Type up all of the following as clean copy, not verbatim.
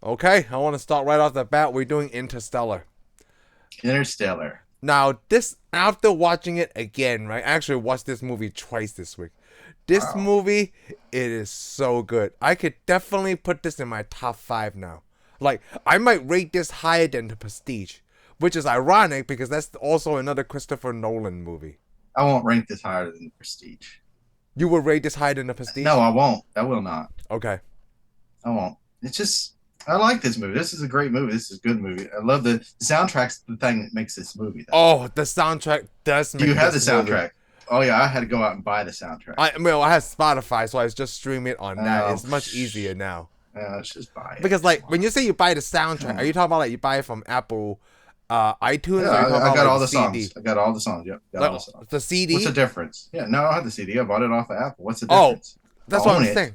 Okay, I want to start right off the bat. We're doing Interstellar. Interstellar. Now, this after watching it again, right? I actually watched this movie twice this week. This Wow. movie, it is so good. I could definitely put this in my top 5 now. Like, I might rate this higher than The Prestige, which is ironic because that's also another Christopher Nolan movie. I won't rank this higher than the Prestige. You would rate this higher than The Prestige? No, I won't. I will not. Okay. I won't. It's just I like this movie. This is a great movie. This is a good movie. I love the soundtrack's the thing that makes this movie. Though. Oh, the soundtrack does make Do you have the this movie. soundtrack? Oh yeah, I had to go out and buy the soundtrack. I have Spotify, so I just stream it on that. Oh, It's much easier now. let's just buy it. Because like when you say you buy the soundtrack, are you talking about like you buy it from Apple iTunes? Yeah, or are you talking I about, got like, all the CD? songs. I got all the songs. Yep, got Like, all the songs. the CD. What's the difference? Yeah, no, I have the CD. I bought it off of Apple. What's the Oh, difference? that's I what own I'm it. saying.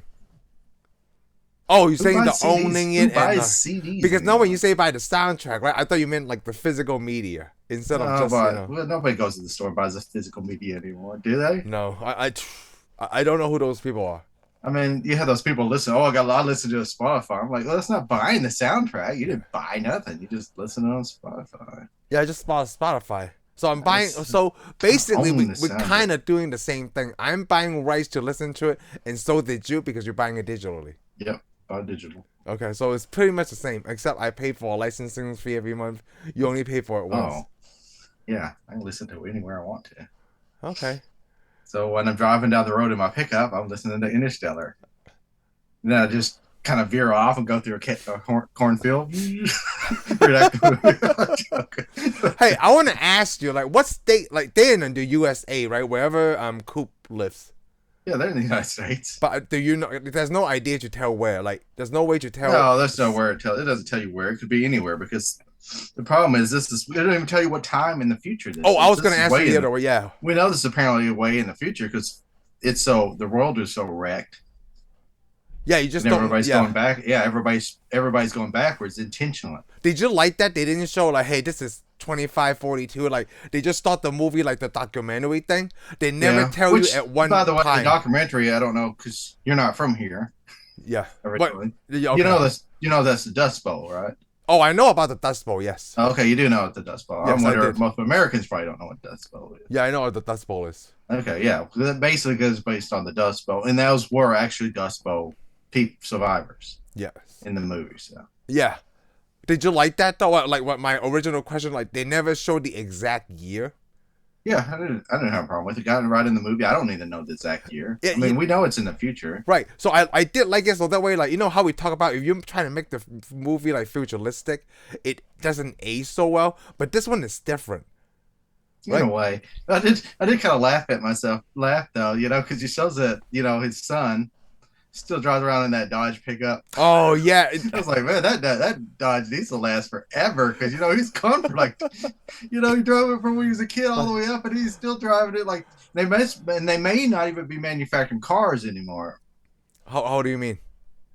Oh, you're saying the buys CDs? owning Who it buys and CDs? because no, anymore? when you say buy the soundtrack, right? I thought you meant like the physical media instead of No, just but well, nobody goes to the store and buys the physical media anymore, do they? No, I don't know who those people are. I mean, you have those people listen. Oh, I listen to a Spotify. I'm like, well, that's not buying the soundtrack. You didn't buy nothing. You just listen on Spotify. Yeah, I just bought Spotify. So I'm buying. That's- So basically, own the we're soundtrack. kind of doing the same thing. I'm buying rights to listen to it, and so did you because you're buying it digitally. Yep, buy digital. Okay, so it's pretty much the same, except I pay for a licensing fee every month. You only pay for it once. Oh, yeah, I can listen to it anywhere I want to. Okay. So when I'm driving down the road in my pickup, I'm listening to Interstellar. And then I just kind of veer off and go through a cornfield. Hey, I want to ask you, like, what state, like, they're in the USA, right? Wherever Coop lives. Yeah, they're in the United States. But do you know? There's no idea to tell where. Like, there's no way to tell. No, there's nowhere it doesn't tell you where. It could be anywhere because the problem is it doesn't even tell you what time in the future this Oh, I was is. gonna This is ask way you the in- other way. Yeah. We know this is apparently way in the future because the world is so wrecked. Yeah, you just And don't. everybody's Yeah. going back. Yeah, everybody's going backwards intentionally. Did you like that they didn't show like, hey, this is 2542? Like they just start the movie like the documentary thing. They never Yeah. tell Which, you at one by the way, time. the documentary, I don't know because you're not from here Yeah. originally. Yeah, okay. You know this. You know that's the Dust Bowl, right? Oh, I know about the Dust Bowl. Yes. Okay, you do know what the Dust Bowl. Yes, I'm I wondering did. most Americans probably don't know what Dust Bowl is. Yeah, I know what the Dust Bowl is. Okay, yeah, that basically goes based on the Dust Bowl, and those were actually Dust Bowl survivors Yes. in the movie. So Yeah. Did you like that though? What my original question? Like they never showed the exact year. yeah, I didn't have a problem with it. Got it right in the movie. I don't need to know the exact year. Yeah, I mean, we know it's in the future. Right. So I did like it so that way, like, you know how we talk about if you're trying to make the movie like futuristic, it doesn't age so well. But this one is different. In a way, I did kind of laugh at myself. Laugh though, because he shows that his son still drives around in that Dodge pickup. Oh yeah. I was like, man, that Dodge needs to last forever because he's gone for like, he drove it from when he was a kid all the way up, and he's still driving it. Like they may not even be manufacturing cars anymore. How do you mean?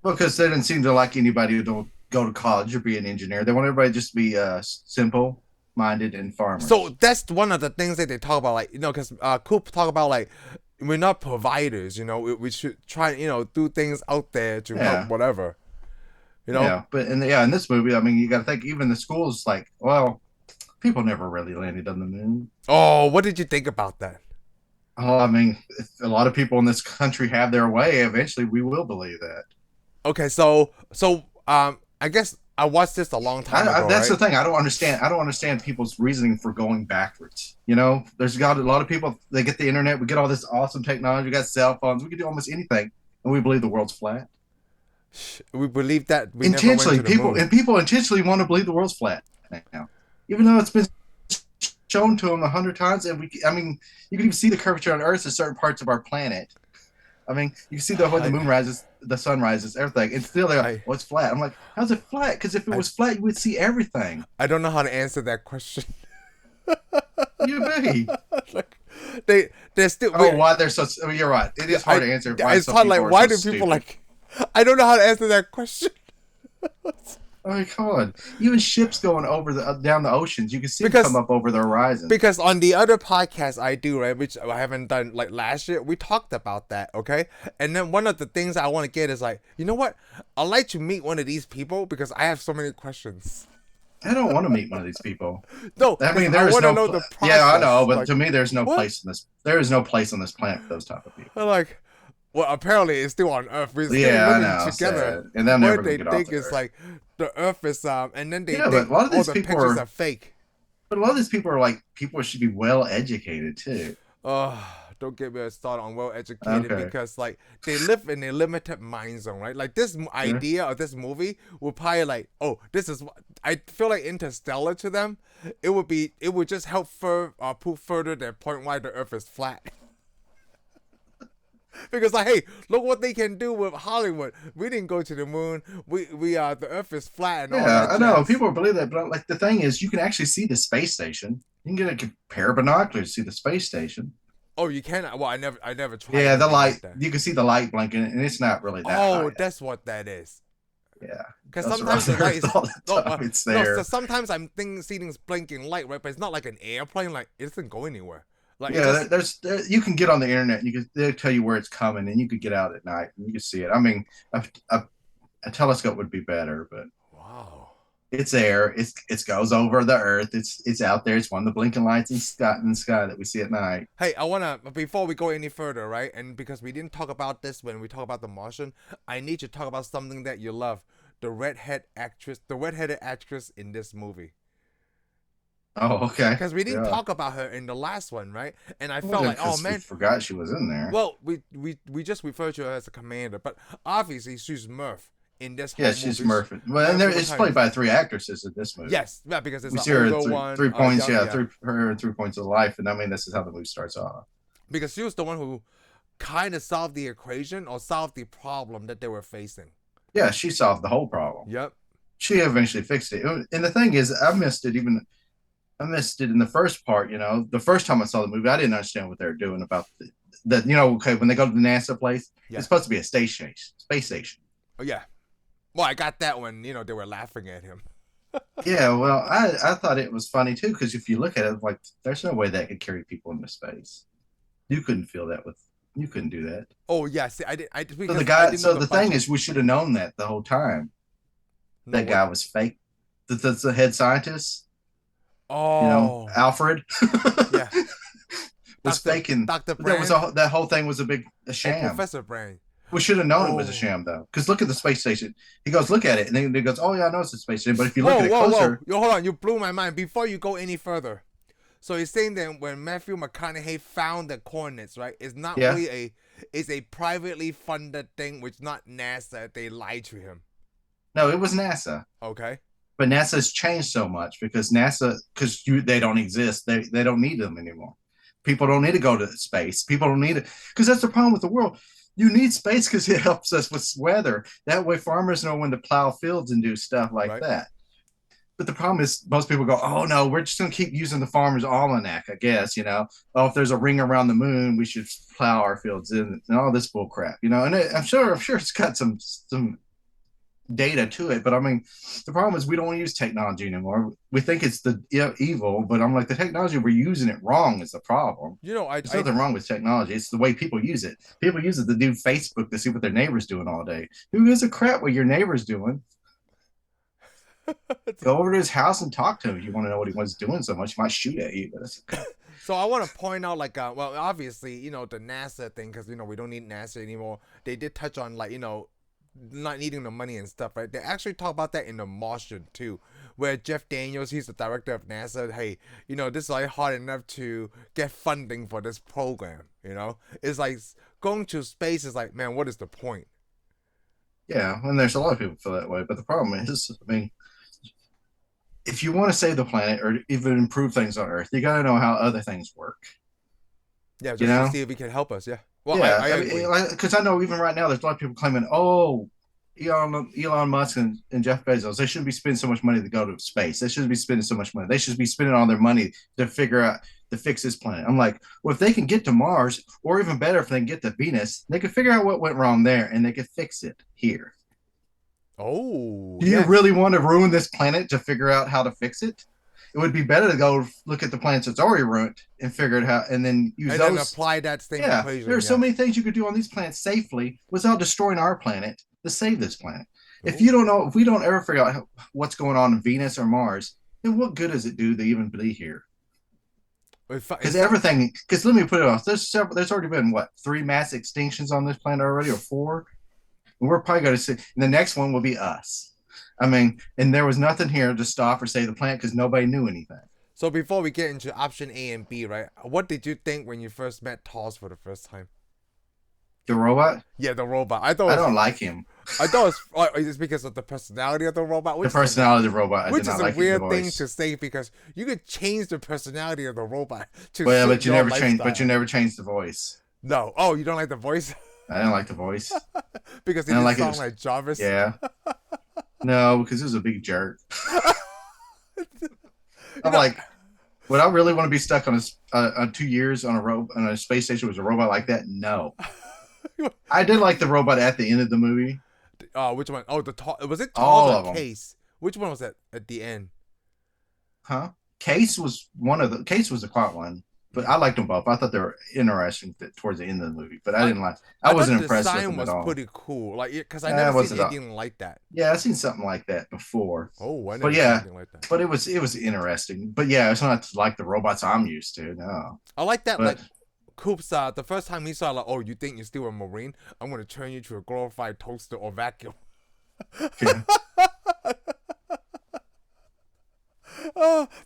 Because they didn't seem to like anybody who don't go to college or be an engineer. They want everybody just to be simple minded and farmers. So that's one of the things that they talk about, like, because Coop talk about like we're not providers, we should try, do things out there to help whatever, Yeah, but in this movie, I mean, you got to think even the schools, like, well, people never really landed on the moon. Oh, what did you think about that? Oh, I mean, if a lot of people in this country have their way, eventually we will believe that. Okay, so I guess I watched this a long time ago. That's right? the thing. I don't understand people's reasoning for going backwards. There's got a lot of people. They get the internet. We get all this awesome technology. We got cell phones. We can do almost anything, and we believe the world's flat. We believe that we Intentionally, never went to the moon. people intentionally want to believe the world's flat now, even though it's been shown to them 100 times. And you can even see the curvature on Earth in certain parts of our planet. I mean, you can see the way the moon rises, the sun rises, everything. And still, they're like, it's flat. I'm like, how's it flat? Because if it was flat, you would see everything. I don't know how to answer that question. You be. Like, they're still. Why they're so? I mean, you're right. It is hard to answer. It's hard. Like, why do people like? I don't know how to answer that question. I mean, come on. Even ships going over the down the oceans, you can see them come Because up over the horizon. because on the other podcast I do, right, which I haven't done like last year, we talked about that, okay? And then one of the things I want to get is like, you know what? I'd like to meet one of these people because I have so many questions. I don't want to meet one of these people. No, I mean, I there is want to no. know the process. Yeah, I know, but like, to me, there's no what? place in this. There is no place on this planet for those type of people. Like, well, apparently it's still on Earth. We're still Yeah, I living know. together. Sad. And they're Where never gonna they get off think the is Earth. like the Earth is and then they Yeah, but think a lot of all these the people pictures are. are fake. But a lot of these people are like people should be well educated too. Don't get me started on well educated Okay. because like they live in a limited mind zone, right? Like this Yeah. idea of this movie will probably like, oh, this is. I feel like Interstellar to them, it would just help prove further their point why the Earth is flat. Because like, hey, look what they can do with Hollywood. We didn't go to the moon. We the Earth is flat and all Yeah, that. I know jazz. people believe that, but like the thing is, you can actually see the space station. You can get a pair of binoculars to see the space station. Oh, you can. Well, I never tried. Yeah, the anything light. like that. You can see the light blinking, and it's not really that Oh, high. that's what that is. Yeah, Because Those sometimes are the light is all the time it's there. so sometimes I'm seeing things blinking light, right? But it's not like an airplane. Like it doesn't go anywhere. Like it Yeah, just, you can get on the internet and they'll tell you where it's coming, and you could get out at night and you can see it. I mean, a telescope would be better, but wow. it's there. It goes over the Earth. It's out there. It's one of the blinking lights in the sky that we see at night. Hey, I wanna before we go any further, right? And because we didn't talk about this when we talk about The Martian, I need to talk about something that you love: the redheaded actress in this movie. Oh, okay. Because we didn't Yeah. talk about her in the last one, right? And I Well, felt like, oh because we man, forgot she was in there. well, we just refer to her as a commander, but obviously she's Murph in this whole Yeah, movie. she's Murph. Well, and it's played by three actresses in this movie. Yes, yeah, because it's We an see her older at one, three points. young, her 3 points of life, and I mean, this is how the movie starts off. because she was the one who kind of solved the equation or solved the problem that they were facing. Yeah, she solved the whole problem. Yep. She eventually fixed it. And the thing is, I missed it in the first part. You know, the first time I saw the movie, I didn't understand what they were doing about the okay, when they go to the NASA place, Yeah. it's supposed to be a space station. Oh yeah. Well, I got that when they were laughing at him. Yeah, well, I thought it was funny too, because if you look at it, like, there's no way that could carry people into space. You couldn't you couldn't do that. Oh yeah, see, I did. So the thing is, we should have known that the whole time. No, That guy was fake. That's the head scientist. Oh, You know, Alfred. Yeah. Was faking. Dr. That whole thing was a sham. Professor Brain. We should have known it was a Oh. sham, though. Because look at the space station. He goes, look at it, and then he goes, oh yeah, I know it's a space station. But if you look at it closer, Yo, hold on, you blew my mind. Before you go any further, so he's saying that when Matthew McConaughey found the coordinates, right, it's not Yeah. really it's a privately funded thing, which not NASA. They lied to him. no, it was NASA. Okay. But NASA's changed so much because they don't exist. They don't need them anymore. People don't need to go to space. People don't need it because that's the problem with the world. You need space because it helps us with weather. That way, farmers know when to plow fields and do stuff like Right. that. But the problem is, most people go, "Oh no, we're just going to keep using the farmer's almanac." I guess Oh, if there's a ring around the moon, we should plow our fields in, and all this bull crap. And I'm sure it's got some data to it, but I mean, the problem is we don't want to use technology anymore. We think it's the evil, but I'm like, the technology we're using it wrong is the problem. There's nothing wrong with technology. It's the way people use it. People use it to do Facebook to see what their neighbor's doing all day. Who gives a crap what your neighbor's doing? Go over to his house and talk to him. If you want to know what he was doing so much, he might shoot at you. But that's okay. So I want to point out, like, well, obviously, the NASA thing, because we don't need NASA anymore. They did touch on, like, not needing the money and stuff, right? They actually talk about that in The Martian too, where Jeff Daniels, he's the director of NASA. Hey, this is like hard enough to get funding for this program. It's like going to space is like, man, what is the point? Yeah, and there's a lot of people feel that way, but the problem is, I mean, if you want to save the planet or even improve things on Earth, you got to know how other things work. Yeah, just to see if it can help us. Yeah. Well, yeah, I agree. Because I know even right now there's a lot of people claiming, oh, Elon Musk and Jeff Bezos, they shouldn't be spending so much money to go to space. They shouldn't be spending so much money. They should be spending all their money to fix this planet. I'm like, well, if they can get to Mars, or even better, if they can get to Venus, they can figure out what went wrong there and they can fix it here. Oh, Do you yes. really want to ruin this planet to figure out how to fix it? It would be better to go look at the planets that's already ruined and figure it out, and then use And then those. apply that same Yeah, there are equation. so Yeah. many things you could do on these planets safely without destroying our planet to save this planet. If you Oh. don't know, if we don't ever figure out what's going on in Venus or Mars, then what good does it do to even be here? Because Instead, everything. Because let me put it off. There's already been what 3 mass extinctions on this planet already, or 4. And we're probably going to see. And the next one will be us. I mean, and there was nothing here to stop or save the planet because nobody knew anything. so before we get into option A and B, right? What did you think when you first met Tars for the first time? The robot. Yeah, the robot. I thought I it was, don't like him. I thought it's because of the personality of the robot. The Which personality of the robot. I which did is not a like his weird thing voice. to say because you could change the personality of the robot to Well, suit but you your never change. But lifestyle. you never change the voice. No. Oh, you don't like the voice I didn't like the voice. because he I didn't don't like sound it. like Jarvis. Yeah. No, because it was a big jerk. I'm know- like, would I really want to be stuck on 2 years on a space station with a robot like that? No. I did like the robot at the end of the movie. Which one? Oh, was it All Tars of or 'em. Case? Which one was that at the end? Huh? Case was the quiet one, but I liked them both. I thought they were interesting towards the end of the movie, but I didn't like. I wasn't thought impressed the with sign them was at all. pretty cool. Like, because I Yeah, never it seen wasn't anything like that. Yeah, I've seen something like that before. Oh, I never But seen yeah, anything like that. but it was interesting. But yeah, it's not like the robots I'm used to. No, I like that. but Like, Coop's the first time he saw, like, oh, you think you're still a Marine? I'm gonna turn you to a glorified toaster or vacuum. yeah,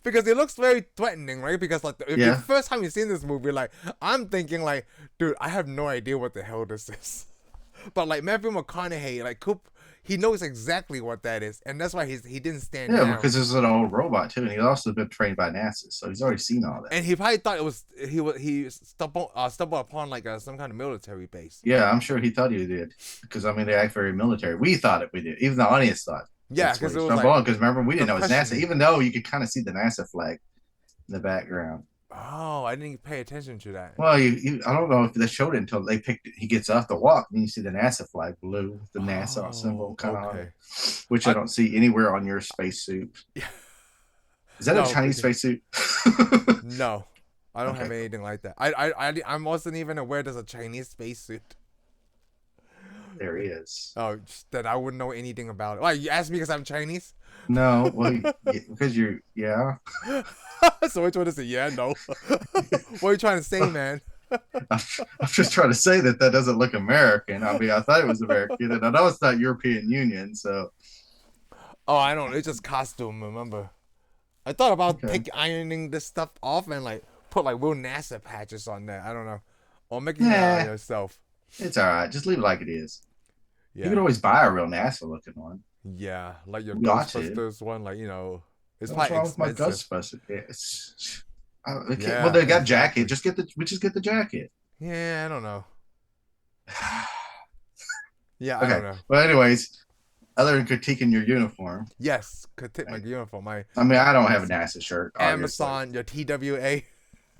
Because it looks very threatening, right? Because like if the Yeah. first time you seen this movie, like I'm thinking like, dude, I have no idea what the hell this is. But like Matthew McConaughey, like Coop, he knows exactly what that is, and that's why he didn't stand yeah, down. because this is an old robot too, and he's also been trained by NASA, so he's already seen all that. And he probably thought it was he stumbled upon like some kind of military base. Yeah, I'm sure he thought he did, because I mean they act very military. We thought we did, even the audience thought. Yeah, That's what because he it was stumbled like, on, because remember we didn't know it was NASA, questioning. even though you could kind of see the NASA flag in the background. oh, I didn't pay attention to that. Well, I don't know if they showed it until they picked it. He gets off the walk, and you see the NASA flag blue, the NASA symbol, kind of, okay. which I don't see anywhere on your spacesuit. Yeah. Is that No, a Chinese spacesuit? No, I don't have Okay. anything like that. I wasn't even aware there's a Chinese spacesuit. There he is. Oh, just that I wouldn't know anything about it. Why, you asked me because I'm Chinese? No, well, because you're, yeah. So which one is it? Yeah, no. What are you trying to say, man? I'm just trying to say that doesn't look American. I mean, I thought it was American, and I know it's not European Union, so. Oh, I don't. It's just costume. Remember, I thought about Okay. ironing this stuff off and like put like real NASA patches on there. I don't know, or making it Yeah. yourself. It's all right. Just leave it like it is. You Yeah, could always buy a real NASA looking one. yeah, like your Got to. Ghostbusters one. Like it's What's probably wrong with my expensive. Ghostbuster? Yes. Okay. Yeah, Well, they got exactly. jacket. We just get the jacket. Yeah, I don't know. Yeah, I don't Okay. know. Well, anyways, other than critiquing your uniform, Yes, could take my uniform, my I mean, I don't have a NASA shirt. obviously. Amazon, your TWA,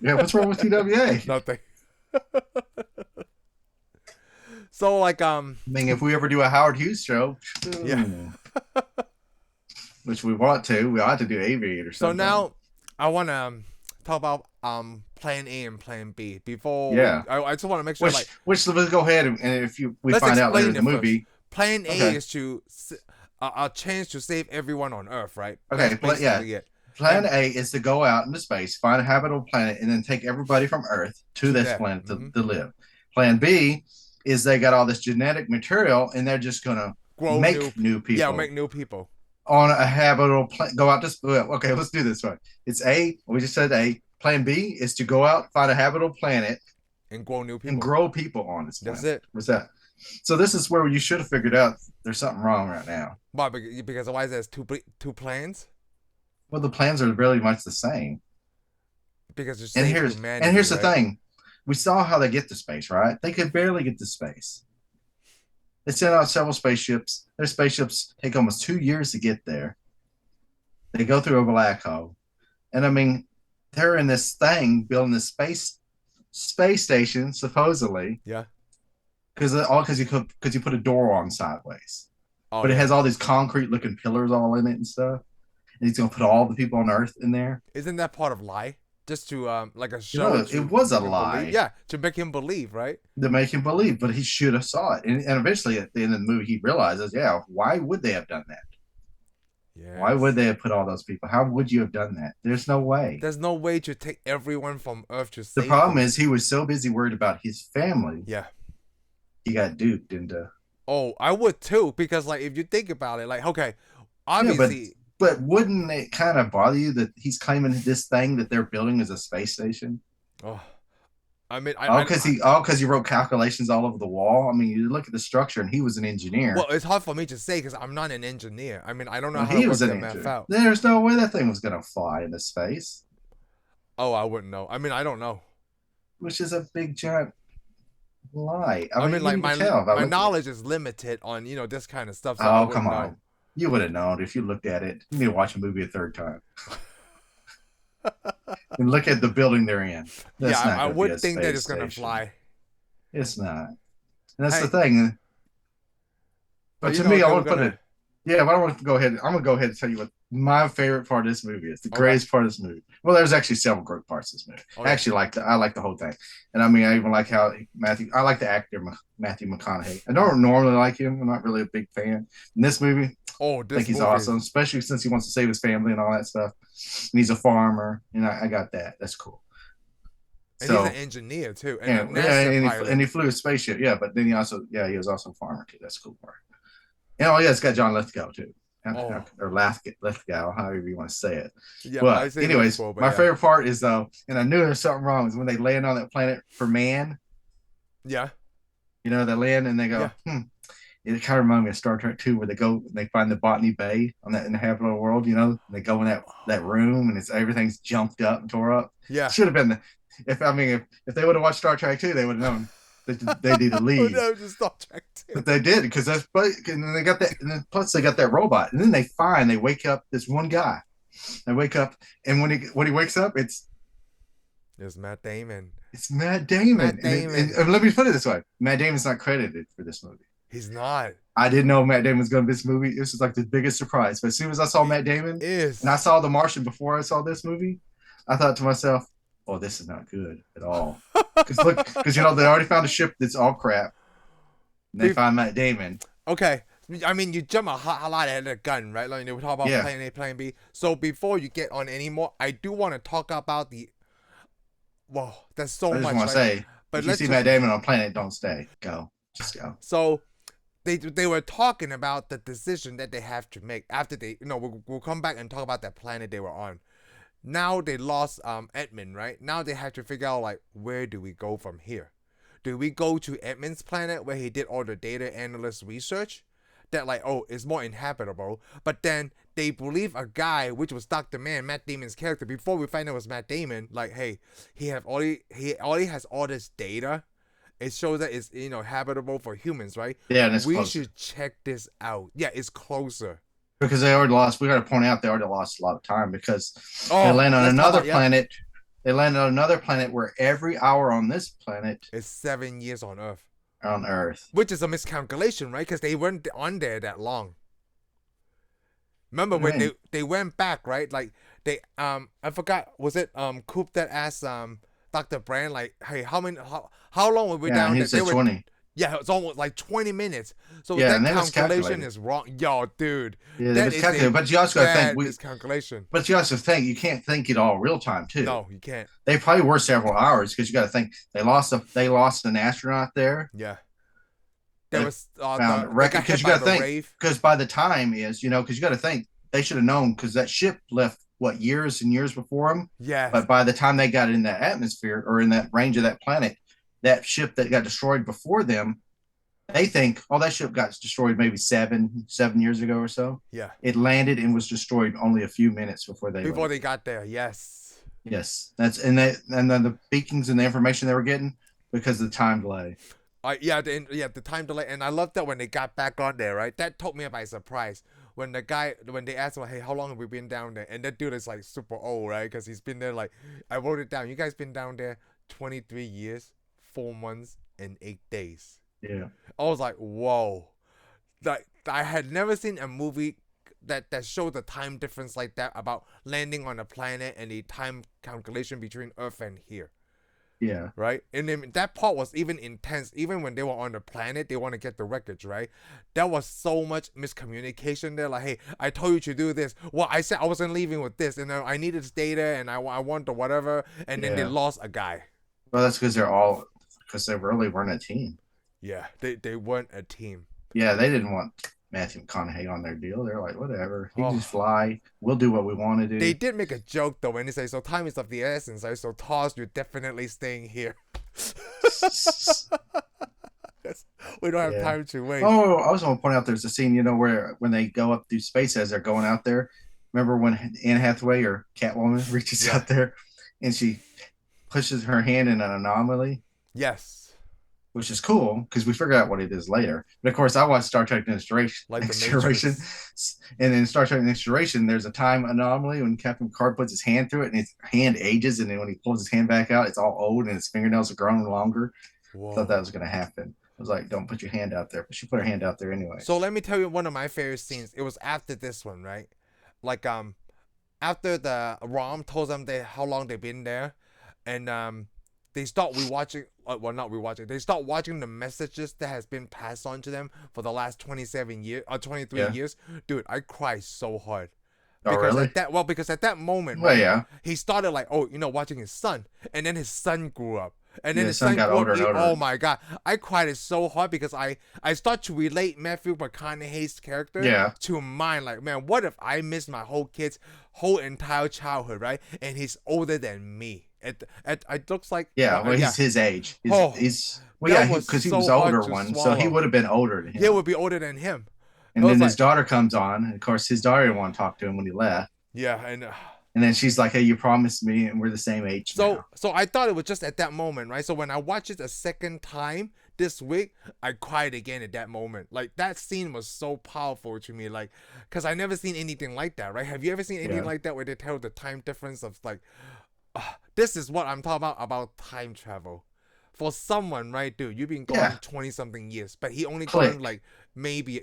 Yeah, what's wrong with TWA? nothing. So like I mean, if we ever do a Howard Hughes show, Yeah. which we ought to do Aviator or so something. now I want to talk about plan A and plan B before. Yeah. I just want to make sure like let's go ahead and if we Let's find out later in explain the it movie. plan A Okay. is to a chance to save everyone on Earth, right? Okay, That's but yeah. basically it. Plan A is to go out into space, find a habitable planet, and then take everybody from Earth to this Yeah. planet Mhm. to live. Plan B is they got all this genetic material, and they're just gonna Grow make new people. Yeah, make new people. On a habitable planet. Go out to okay. Let's do this one. It's A. We just said A. Plan B is to go out, find a habitable planet, And grow new people. and grow people on this planet. That's it. What's that? So this is where you should have figured out there's something wrong right now. Why? Because why is there two plans? Well, the plans are really much the same. Because there's And here's the right? thing. We saw how they get to space, right? They could barely get to space. They sent out several spaceships. Their spaceships take almost 2 years to get there. They go through a black hole. And I mean, they're in this thing building this space station, supposedly. Yeah. Because you put a door on sideways. Oh but it yeah. has all these concrete looking pillars all in it and stuff. And he's gonna put all the people on Earth in there. Isn't that part of lie? Just to like a You show know, it to was a make him believe. lie Yeah, to make him believe, right? to make him believe, but he should have saw it. And eventually, at the end of the movie, he realizes, yeah, why would they have done that? Why would Yes. they have put all those people? How would you have done that? There's no way. There's no way to take everyone from Earth to The save problem them. is he was so busy worried about his family, Yeah. he got duped into. Oh, I would too, because like if you think about it, like okay, Yeah, obviously, but wouldn't it kind of bother you that he's claiming this thing that they're building is a space station? oh, I mean, Because he wrote calculations all over the wall. I mean, you look at the structure, and he was an engineer. well, it's hard for me to say because I'm not an engineer. I mean, I don't know Well, how to he work was an that math engineer. out. There's no way that thing was going to fly into space, Oh, I wouldn't know. I mean, I don't know. which is a big giant lie. I mean, like you can tell my knowledge is limited on this kind of stuff, so I Oh, wouldn't come on. know. You would have known if you looked at it. You need to watch a movie a third time and look at the building they're in. That's Yeah, not I gonna be would a think that space it's gonna station. fly. It's not. And that's Hey, the thing. But to me, they I were want to put gonna. it. Yeah, but I want to go ahead. I'm gonna go ahead and tell you what my favorite part of this movie is. The Okay. greatest part of this movie. Well, there's actually several great parts of this movie. Okay. I actually I like the whole thing. And I mean, I even like how I like the actor Matthew McConaughey. I don't normally like him. I'm not really a big fan. In this movie, Oh, I this think he's movie. awesome, especially since he wants to save his family and all that stuff. And he's a farmer, and I got that. That's cool. And So, he's an engineer too, and a NASA and pilot. he flew a spaceship. Yeah, but then he was also a farmer too. That's a cool part. And oh yeah, it's got John Lithgow too. Oh. Or Lithgow, however you want to say it. Yeah, I But say anyways, Lithgow, but my yeah. favorite part is though, and I knew there was something wrong, is when they land on that planet for Mann. Yeah. You know, they land and they go, It kind of reminds me of Star Trek 2, where they go and they find the Botany Bay on that inhabitable world, you know, and they go in that room and everything's jumped up and tore up. Yeah. Should have been if they would have watched Star Trek 2, they would have known they need to leave. No, just Star Trek 2. But they did, because and then they got that, and then plus they got that robot, and then they wake up this one guy. They wake up, and when he wakes up, it's Matt Damon. It's Matt Damon. Matt Damon. And let me put it this way: Matt Damon's not credited for this movie. He's not. I didn't know Matt Damon was going to be this movie. This was like the biggest surprise. But as soon as I saw Matt Damon, and I saw The Martian before I saw this movie, I thought to myself, "Oh, this is not good at all." Because they already found a ship that's all crap. And they find Matt Damon. Okay, I mean you jump a lot at the gun, right? Like we talk about plan A, plan B. So before you get on any more, I do want to talk about the. Whoa, that's so much. I just want to say, but if you see Matt Damon on Planet, don't stay. Go, just go. So. They were talking about the decision that they have to make after they we'll come back and talk about that planet they were on. Now they lost Edmund, right? Now they have to figure out like where do we go from here? Do we go to Edmund's planet where he did all the data analyst research? That like it's more inhabitable, but then they believe a guy which was Dr. Mann, Matt Damon's character. Before we find out it was Matt Damon, like hey, he already has all this data. It shows that it's habitable for humans, right? Yeah, and we should check this out. Yeah, it's closer. Because they already lost. We got to point out they already lost a lot of time because they land on another planet. They land on another planet where every hour on this planet is 7 years on Earth. On Earth, which is a miscalculation, right? Because they weren't on there that long. Remember when they went back, right? Like they I forgot, was it Coop that asked Dr. Brand, like, hey, how long were we down there? He said 20. Yeah, it's almost like 20 minutes. So that calculation is wrong. Yo, dude. Yeah, that is calculated. But you also got to think miscalculation. But you also think you can't think it all real time too. No, you can't. They probably were several hours because you got to think they lost an astronaut there. Yeah. There was because you got to think because by the time because you got to think they should have known because that ship left years and years before them. Yeah. But by the time they got in that atmosphere or in that range of that planet, that ship that got destroyed before them, they think, that ship got destroyed maybe 7 years ago or so. Yeah. It landed and was destroyed only a few minutes before they got there. Yes. Yes. And then the beacons and the information they were getting because of the time delay. The time delay, and I love that when they got back on there, right? That took me by surprise. When they asked him, hey, how long have we been down there? And that dude is like super old, right? Because he's been there I wrote it down. You guys been down there 23 years, 4 months, and 8 days. Yeah. I was like, whoa. like I had never seen a movie that showed the time difference like that about landing on a planet and the time calculation between Earth and here. Yeah. Right? And then that part was even intense. Even when they were on the planet, they want to get the wreckage, right? There was so much miscommunication there. Like, hey, I told you to do this. Well, I said I wasn't leaving with this, and I needed this data, and I want the whatever, and then they lost a guy. Well, that's because they really weren't a team. Yeah, they weren't a team. Yeah, they didn't want Matthew McConaughey on their deal. They're like, whatever. He can just fly. We'll do what we want to do. They did make a joke, though, when they say, so time is of the essence, right? So Tars, you're definitely staying here. We don't have time to wait. Oh, I was going to point out there's a scene, where when they go up through space as they're going out there. Remember when Anne Hathaway or Catwoman reaches out there and she pushes her hand in an anomaly? Yes. Which is cool because we figure out what it is later. But of course, I watched Star Trek Next Generation. And in Star Trek Next Generation, there's a time anomaly when Captain Picard puts his hand through it and his hand ages. And then when he pulls his hand back out, it's all old and his fingernails are growing longer. Whoa. I thought that was going to happen. I was like, don't put your hand out there. But she put her hand out there anyway. So let me tell you one of my favorite scenes. It was after this one, right? Like, after the Rom told them how long they've been there. And, they start rewatching, not rewatching. They start watching the messages that has been passed on to them for the last 27 years or 23 years. Dude, I cried so hard. Because really? Because at that moment, he started like, watching his son, and then his son grew up, and then his son got older and older. Oh my god, I cried it so hard because I start to relate Matthew McConaughey's character to mine. Like, man, what if I missed my whole entire childhood, right? And he's older than me. It looks like he's his age. Because he was the older one, so he would have been older than him. He would be older than him. And then his daughter comes on, and of course his daughter didn't want to talk to him when he left. Yeah, and then she's like, "Hey, you promised me, and we're the same age now." So I thought it was just at that moment, right? So when I watched it a second time this week, I cried again at that moment. Like, that scene was so powerful to me, like, because I never seen anything like that, right? Have you ever seen anything like that where they tell the time difference of like? This is what I'm talking about time travel. For someone, right, dude, you've been gone 20-something years, but he only gone like maybe,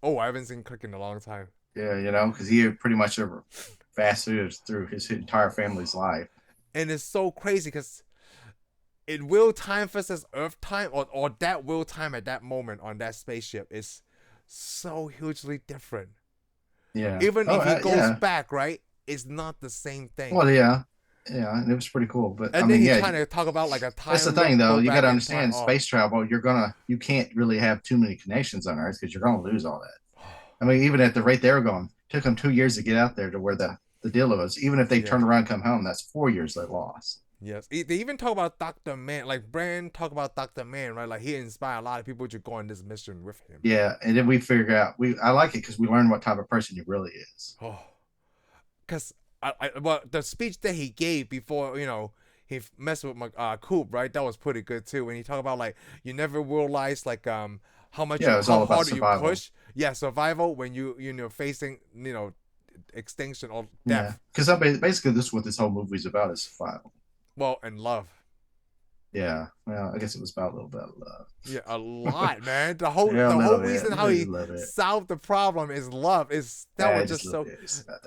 Oh, I haven't seen Click in a long time. Yeah, because he pretty much fast through his entire family's life. And it's so crazy because in real time versus Earth time, or that real time at that moment on that spaceship is so hugely different. Yeah. Even if he goes back, right, it's not the same thing. Well, yeah, and it was pretty cool. But and then he's trying to talk about like a time. That's the thing, though. You got to understand, space travel. You can't really have too many connections on Earth because you're gonna lose all that. I mean, even at the rate they were going, it took them 2 years to get out there to where the deal was. Even if they turned around and come home, that's 4 years they lost. Yes, they even talk about Dr. Mann. Like, Brand talk about Dr. Mann, right? Like, he inspired a lot of people to go on this mission with him. Yeah, and then we figure out I like it because we learn what type of person he really is. Oh, because the speech that he gave before, he messed with my Coop, right? That was pretty good too. When he talked about like you never realize like how much how hard do you push? Yeah, survival when you're facing extinction or death. Because basically this is what this whole movie is about, is survival. Well, and love. Yeah, well, I guess it was about a little bit of love. Yeah, a lot, man. The whole reason how he solved the problem is love. Was just so.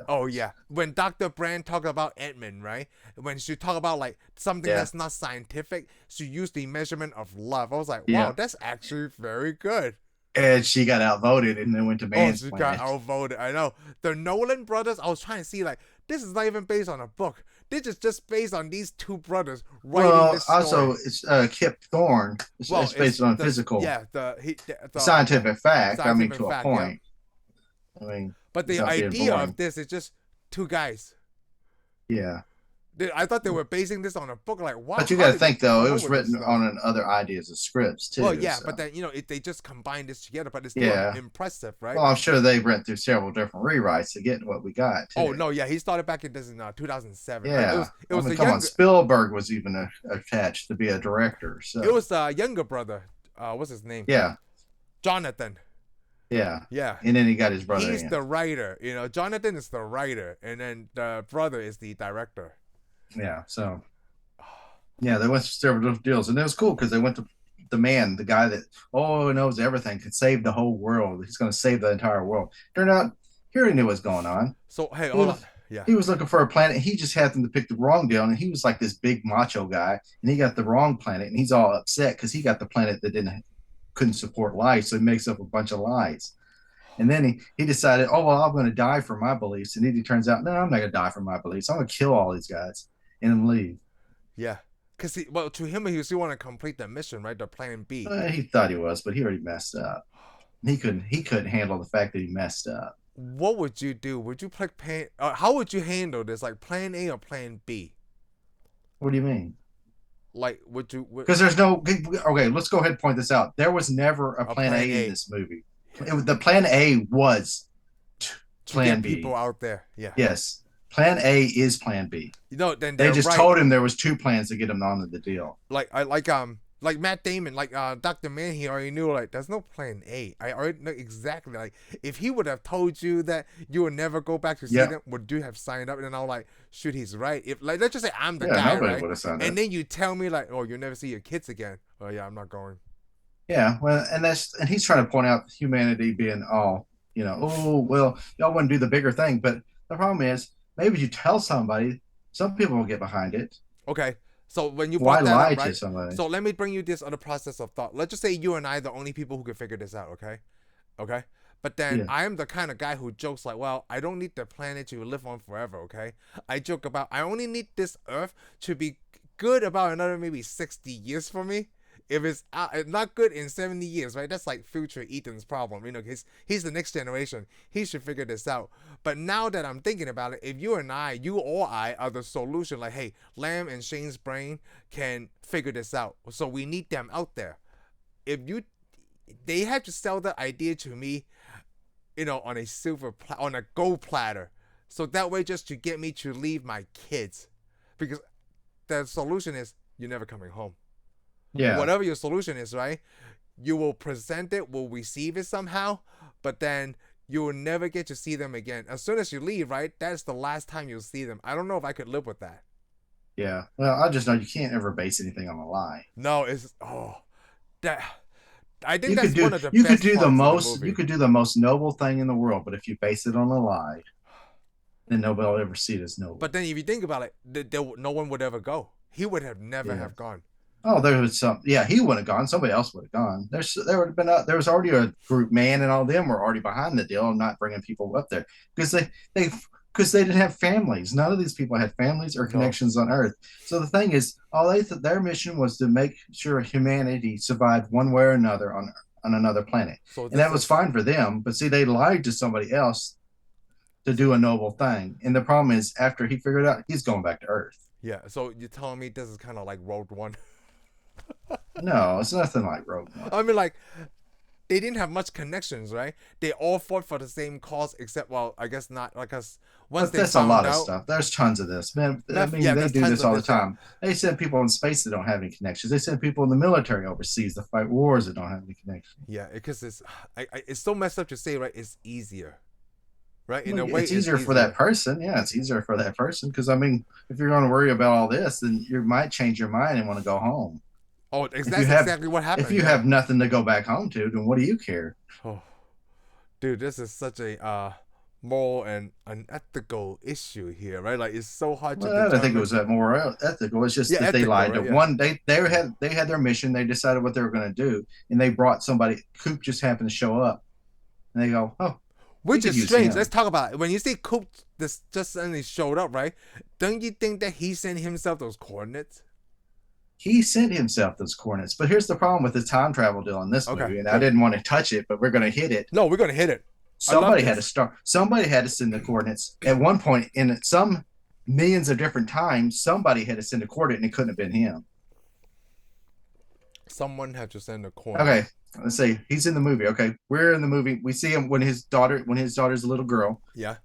Oh yeah, when Dr. Brand talked about Edmund, right? When she talked about like something that's not scientific, she used the measurement of love. I was like, wow, that's actually very good. And she got outvoted and then went to Mann's planet. Got outvoted. I know. The Nolan brothers, I was trying to see, like, this is not even based on a book. This is just based on these two brothers writing this story. Also, it's Kip Thorne. It's based on physical. Yeah, the scientific fact. To a point. Yeah. I mean, but the idea of this is just two guys. Yeah. I thought they were basing this on a book. Like, wow. But you got to think, though, it was written on other ideas of scripts, too. Well, yeah, but then, they just combined this together, but it's still impressive, right? Well, I'm sure they went through several different rewrites to get what we got, too. Oh, no, yeah, he started back in 2007. Yeah. It was come on, Spielberg was even attached to be a director. So. It was a younger brother. What's his name? Yeah. Jonathan. Yeah. Yeah. And then he got his brother. He's the writer. Jonathan is the writer, and then the brother is the director. Yeah, so they went through several deals, and it was cool because they went to the man, the guy that knows everything, could save the whole world. He's going to save the entire world. Turned out he already knew what was going on. So hey, He hold on. was Yeah. he was looking for a planet. He just happened to pick the wrong deal, and he was like this big macho guy, and he got the wrong planet, and he's all upset because he got the planet that couldn't support life, so he makes up a bunch of lies. And then he decided, oh well, I'm going to die for my beliefs, and then he turns out, no, I'm not going to die for my beliefs. I'm going to kill all these guys and leave. Yeah. Because to him, he was still want to complete the mission, right? The plan B. He thought he was, but he already messed up. He couldn't handle the fact that he messed up. What would you do? Would you pick plan? How would you handle this? Like plan A or plan B? What do you mean? Like, would you? Because there's no. Okay, let's go ahead and point this out. There was never a plan A in this movie. The plan A was plan B. People out there, yeah. Yes, plan A is plan B. Then they just told him there was two plans to get him onto the deal. Like Matt Damon, Dr. Mann, he already knew, like, there's no plan A. I already know exactly, like, if he would have told you that you would never go back to see them, would you have signed up? And then I'm like, shoot, he's right. If, like, let's just say I'm the guy, right? Would have signed up. And then you tell me, like, oh, you'll never see your kids again. Oh, yeah, I'm not going. Yeah, well, and he's trying to point out humanity being all, oh, well, y'all want to do the bigger thing. But the problem is, maybe you tell somebody, some people will get behind it. Okay. So when you brought that up, right? Somebody? So let me bring you this other process of thought. Let's just say you and I are the only people who can figure this out, okay? Okay? But then I am the kind of guy who jokes like, well, I don't need the planet to live on forever, okay? I joke about, I only need this Earth to be good about another maybe 60 years for me. If it's not good in 70 years, right? That's like future Ethan's problem. He's the next generation. He should figure this out. But now that I'm thinking about it, if you or I are the solution, like, hey, Lam and Shane's brain can figure this out. So we need them out there. They have to sell the idea to me, on a gold platter. So that way just to get me to leave my kids. Because the solution is you're never coming home. Yeah. Whatever your solution is, right? You will present it, will receive it somehow, but then you will never get to see them again. As soon as you leave, right? That's the last time you'll see them. I don't know if I could live with that. Yeah. Well, I just know you can't ever base anything on a lie. No, I think that's one of the you best could do parts the most of the movie. You could do the most noble thing in the world, but if you base it on a lie, then nobody will ever see it as noble. But then if you think about it, no one would ever go. He would have never have gone. Oh, there was some. Yeah, he wouldn't have gone. Somebody else would have gone. There would have been. There was already a group. Mann and all them were already behind the deal and not bringing people up there because they didn't have families. None of these people had families or connections on Earth. So the thing is, their mission was to make sure humanity survived one way or another on another planet, and that was fine for them. But see, they lied to somebody else to do a noble thing. And the problem is, after he figured it out, he's going back to Earth. Yeah. So you're telling me this is kind of like Rogue One. No, it's nothing like Rogue One. I mean, like, they didn't have much connections, right? They all fought for the same cause, except, well, I guess not, because once they that's a lot of stuff. There's tons of this, man. I mean, they do this all the time. They send people in space that don't have any connections. They send people in the military overseas to fight wars that don't have any connections. Yeah, because it's so messed up to say, right? It's easier, right? In a way, it's easier for that person. Yeah, it's easier for that person because I mean, if you're going to worry about all this, then you might change your mind and want to go home. Oh, that's exactly what happened. If you have nothing to go back home to, then what do you care? Oh, dude, this is such a moral and unethical issue here, right? Like, it's so hard to. I don't think it was that moral ethical. It's just that they lied. Right? One, they had their mission. They decided what they were going to do, and they brought somebody. Coop just happened to show up, and they go, "Oh." Which is strange. Let's talk about it. When you say Coop just suddenly showed up, right? Don't you think that he sent himself those coordinates? He sent himself those coordinates. But here's the problem with the time travel deal in this movie. And I didn't want to touch it, but we're going to hit it. No, we're going to hit it. Somebody had to start. Somebody had to send the coordinates. At one point, in some millions of different times, somebody had to send a coordinate, and it couldn't have been him. Someone had to send a coordinate. Okay, let's see. He's in the movie. Okay, we're in the movie. We see him when his daughter's a little girl. Yeah.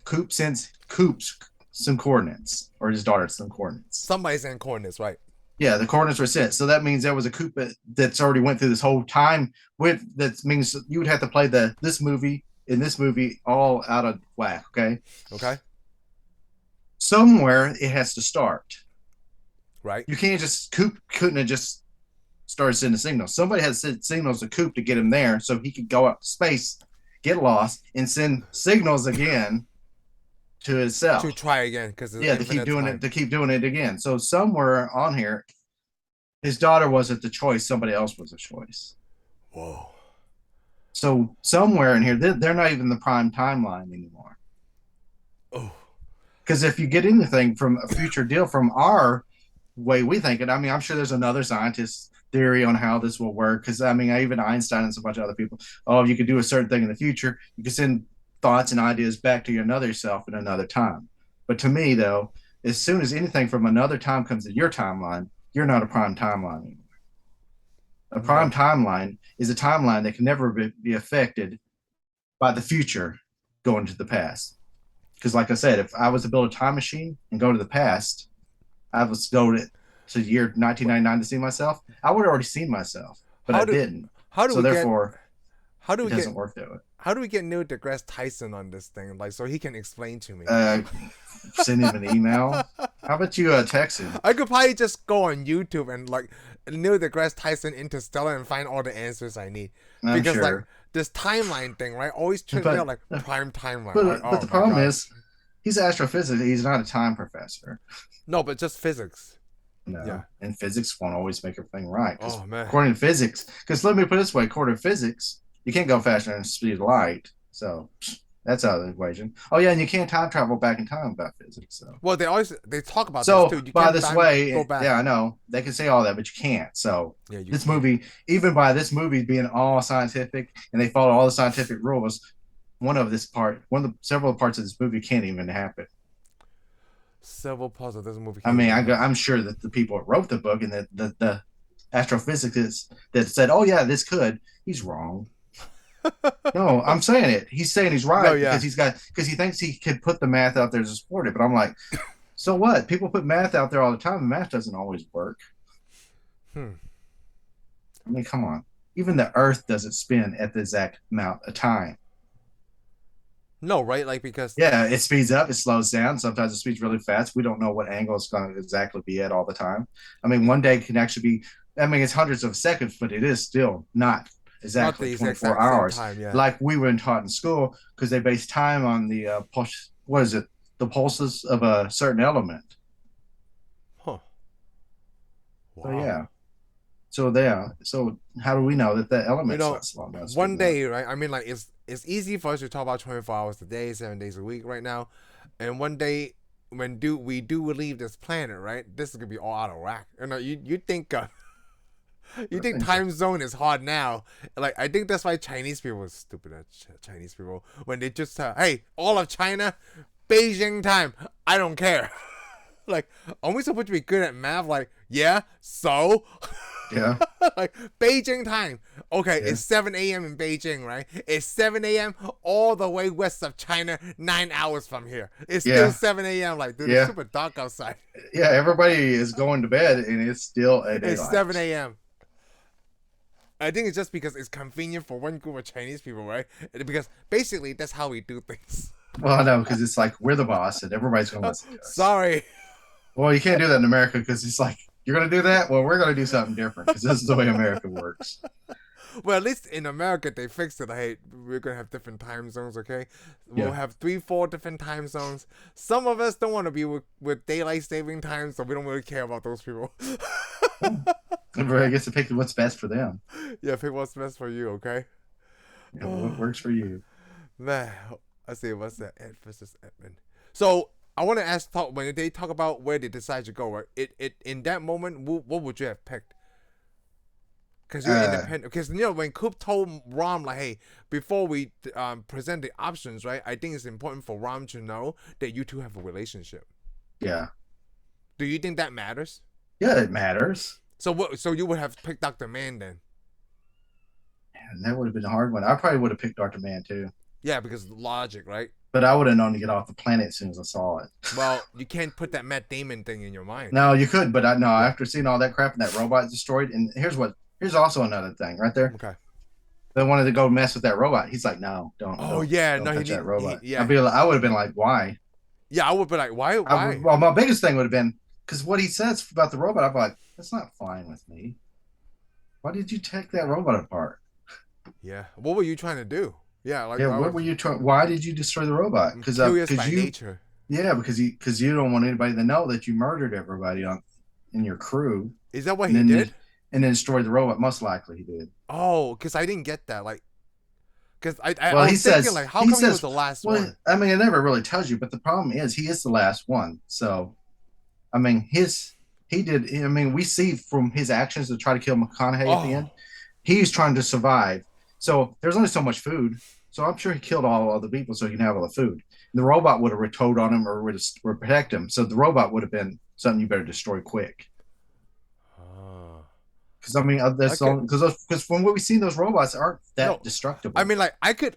Coop sends Coop's some coordinates, or his daughter some coordinates. Somebody sent coordinates, right? Yeah, the coordinates were sent. So that means there was a Coop that's already went through this whole time. That means you would have to play this movie all out of whack. Okay. Okay. Somewhere it has to start. Right. You can't Coop couldn't have just started sending signals. Somebody had sent signals to Coop to get him there so he could go up to space, get lost, and send signals again to itself. To try again, because to keep doing it again. So somewhere on here, his daughter wasn't the choice, somebody else was a choice. Whoa. So somewhere in here, they're not even the prime timeline anymore. Oh. Because if you get anything from a future deal from our way we think it, I mean, I'm sure there's another scientist theory on how this will work. Because I mean, even Einstein and a bunch of other people, oh, you could do a certain thing in the future. You could send thoughts and ideas back to your another self in another time. But to me, though, as soon as anything from another time comes in your timeline, you're not a prime timeline anymore. A prime timeline is a timeline that can never be affected by the future going to the past. Because like I said, if I was to build a time machine and go to the past, I was go to the year 1999 to see myself, I would have already seen myself, but I didn't. It doesn't work that way. How do we get Neil deGrasse Tyson on this thing, like, so he can explain to me? Send him an email. How about you text him? I could probably just go on YouTube and like Neil deGrasse Tyson Interstellar and find all the answers I need. Because like this timeline thing, right? Always turns out like prime timeline. But the problem is, he's an astrophysicist. He's not a time professor. No, but just physics. No, yeah. And physics won't always make everything right. Oh man! According to physics, because let me put it this way: according to physics, you can't go faster than the speed of light. So that's out of the equation. Oh yeah, and you can't time travel back in time about physics. So well, they talk about so this too. You by this way, yeah, I know they can say all that, but you can't. So yeah, this movie, even by this movie being all scientific and they follow all the scientific rules, several parts of this movie can't even happen. Several parts of this movie. I mean, I'm sure that the people that wrote the book and the astrophysicist that said, "Oh yeah, this could," he's wrong. No, I'm saying it. He's saying he's right because he thinks he could put the math out there to support it. But I'm like, so what? People put math out there all the time, and math doesn't always work. I mean, come on. Even the Earth doesn't spin at the exact amount of time. No, right? Like because it speeds up, it slows down. Sometimes it speeds really fast. We don't know what angle it's going to exactly be at all the time. I mean, one day can actually be. I mean, it's hundreds of seconds, but it is still not exactly 24 hours time, like we were taught in school, because they base time on the the pulses of a certain element. Wow. So how do we know that element's not slow? One day, right? I mean, like it's easy for us to talk about 24 hours a day, 7 days a week right now, and one day when we leave this planet, right? This is gonna be all out of whack. You think you think time zone is hard now? Like, I think that's why Chinese people are stupid at Chinese people when they just hey, all of China, Beijing time. I don't care. Like, are we supposed to be good at math? Like, yeah, so. Yeah. Like, Beijing time. Okay, it's 7 a.m. in Beijing, right? It's 7 a.m. all the way west of China, 9 hours from here. It's still 7 a.m. Like, dude, it's super dark outside. Yeah, everybody is going to bed, and it's still It's 7 a.m. I think it's just because it's convenient for one group of Chinese people, right? Because basically, that's how we do things. Well, no, because it's like we're the boss, and everybody's going to listen to us. Sorry. Well, you can't do that in America, because it's like, you're going to do that? Well, we're going to do something different, because this is the way America works. Well, at least in America, they fixed it. Hey, we're going to have different time zones, okay? We'll have 3-4 different time zones. Some of us don't want to be with daylight saving time, so we don't really care about those people. Everybody gets to pick what's best for them. Yeah, pick what's best for you, okay? Yeah, what works for you. Man, I see. What's that? Ed versus Edmund. So, I want to when they talk about where they decide to go, right? In that moment, what would you have picked? Because you're independent. Because, when Coop told Ram, like, hey, before we present the options, right, I think it's important for Ram to know that you two have a relationship. Yeah. Do you think that matters? Yeah, it matters. So you would have picked Dr. Mann then? Man, that would have been a hard one. I probably would have picked Dr. Mann too. Yeah, because logic, right? But I would have known to get off the planet as soon as I saw it. Well, you can't put that Matt Damon thing in your mind. No, you could, but after seeing all that crap and that robot destroyed, and here's also another thing right there. Okay. They wanted to go mess with that robot. He's like, no, don't. Oh, don't touch that robot. Yeah. I would have been like, why? Yeah, I would be like, why? Well, my biggest thing would have been, because what he says about the robot, I'd be like, that's not flying with me. Why did you take that robot apart? Yeah. What were you trying to do? Yeah, like Yeah, why what would were you trying? Why did you destroy the robot? I'm Because curious because by you nature. yeah because you don't want anybody to know that you murdered everybody on in your crew, Is that what and he then did? and then destroyed the robot. Most likely he did. Oh, because I didn't get that. Like, because I Well, was thinking like, how he come he was says the last well, one? I mean, it never really tells you, but the problem is he is the last one. So I mean, he did. I mean, we see from his actions to try to kill McConaughey at the end, Oh, he's trying to survive. So there's only so much food. So I'm sure he killed all the people so he can have all the food. And the robot would have towed on him or would have protect him. So the robot would have been something you better destroy quick. oh. Because I mean, I that's could because from what we see, those robots aren't that no. I destructible. mean, like I could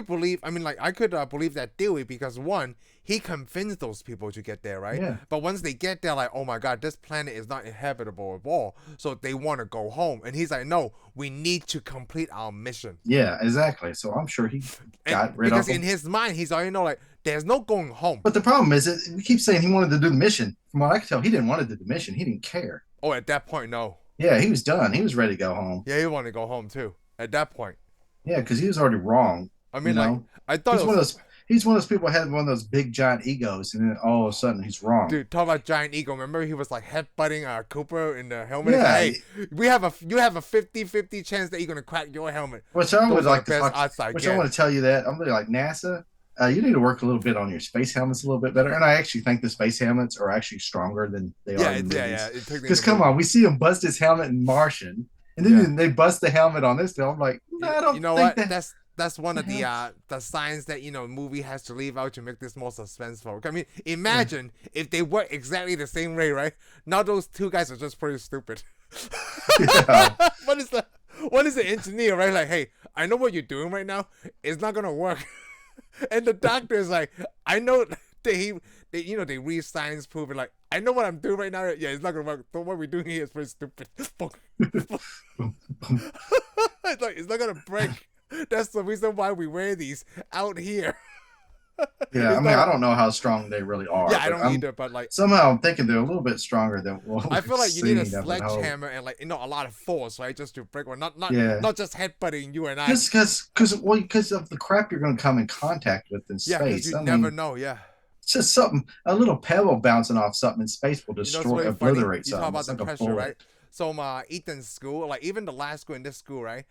believe. I mean, like I could believe that theory because one, he convinced those people to get there, right? Yeah, But once they get there, like, oh my god, this planet is not inhabitable at all, so they want to go home. And he's like, no, we need to complete our mission. yeah, exactly. So I'm sure he And got rid of because in them. his mind, he's already know like, there's no going home. But the problem is that we keep saying he wanted to do the mission. From what I can tell, he didn't want to do the mission. He didn't care. Oh, at that point, no. Yeah, he was done. He was ready to go home. Yeah, he wanted to go home too. At that point, Yeah, because he was already wrong. I You mean, like, know, I thought he's it one of was, those. He's one of those people who had one of those big giant egos, and then all of a sudden he's wrong. dude, talk about giant ego. Remember, he was like headbutting Cooper in the helmet. He's like, Yeah, hey, you have a 50-50 chance that you're gonna crack your helmet. which I would Those are the like to best talk. odds I Which I get. want to tell you that I'm really like NASA. You need to work a little bit on your space helmets a little bit better. And I actually think the space helmets are actually stronger than they are Yeah, in the yeah. movies. It took me in Because the come on, movie. we see him bust his helmet in Martian, and Yeah. then they bust the helmet on this film. I'm like, no, I You don't know think what? that. That's one The of hell? the signs that movie has to leave out to make this more suspenseful. I mean, Yeah. imagine if they work exactly the same way, right? Now those two guys are just pretty stupid. Yeah. What is the engineer, right? Like, hey, I know what you're doing right now. It's not gonna work. And the doctor is like, I know they read science proof and like, I know what I'm doing right now. Yeah, it's not gonna work. So what we're doing here is pretty stupid. It's like it's not gonna break. That's the reason why we wear these out here. Yeah, I It's mean, I not. don't know how strong they really are, Yeah, I but don't either. But like, somehow I'm thinking they're a little bit stronger than what I we've feel like you need a seen. I would hope. sledgehammer and like a lot of force, right, just to break one. Yeah, Not just headbutting you and I. just because of the crap you're going to come in contact with in Yeah, because space. you I never mean, know. Yeah. it's just something. A little pebble bouncing off something in space will You know, it's destroy, really funny. obliterate You talk something. about It's the like a pressure, right? bullet. So Ethan's school, like even the last school in this school, right?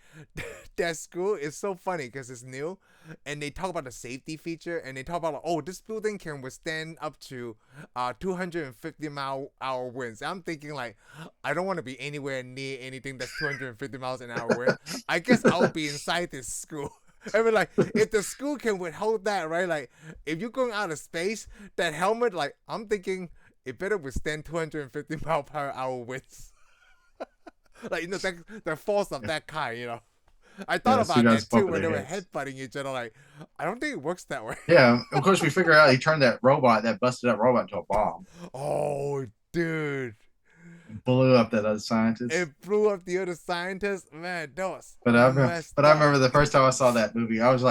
That school is so funny because it's new, and they talk about the safety feature, and they talk about like, oh, this building can withstand up to 250-mile-hour winds. I'm thinking like, I don't want to be anywhere near anything that's 250 miles an hour wind. I guess I'll be inside this school. I mean, like, if the school can withhold that, right? Like, if you're going out of space, that helmet, like, I'm thinking it better withstand 250 mile per hour winds. Like, the force of that kind. I thought Yeah, so you about guys that too bumping when they their were heads. headbutting each other. Like, I don't think it works that way. Yeah, of course we figure out he turned that busted up robot into a bomb. Oh, dude. Blew up that other scientist. It blew up the other scientists. Man, that was But I remember, messed up. the first time I saw that movie, I was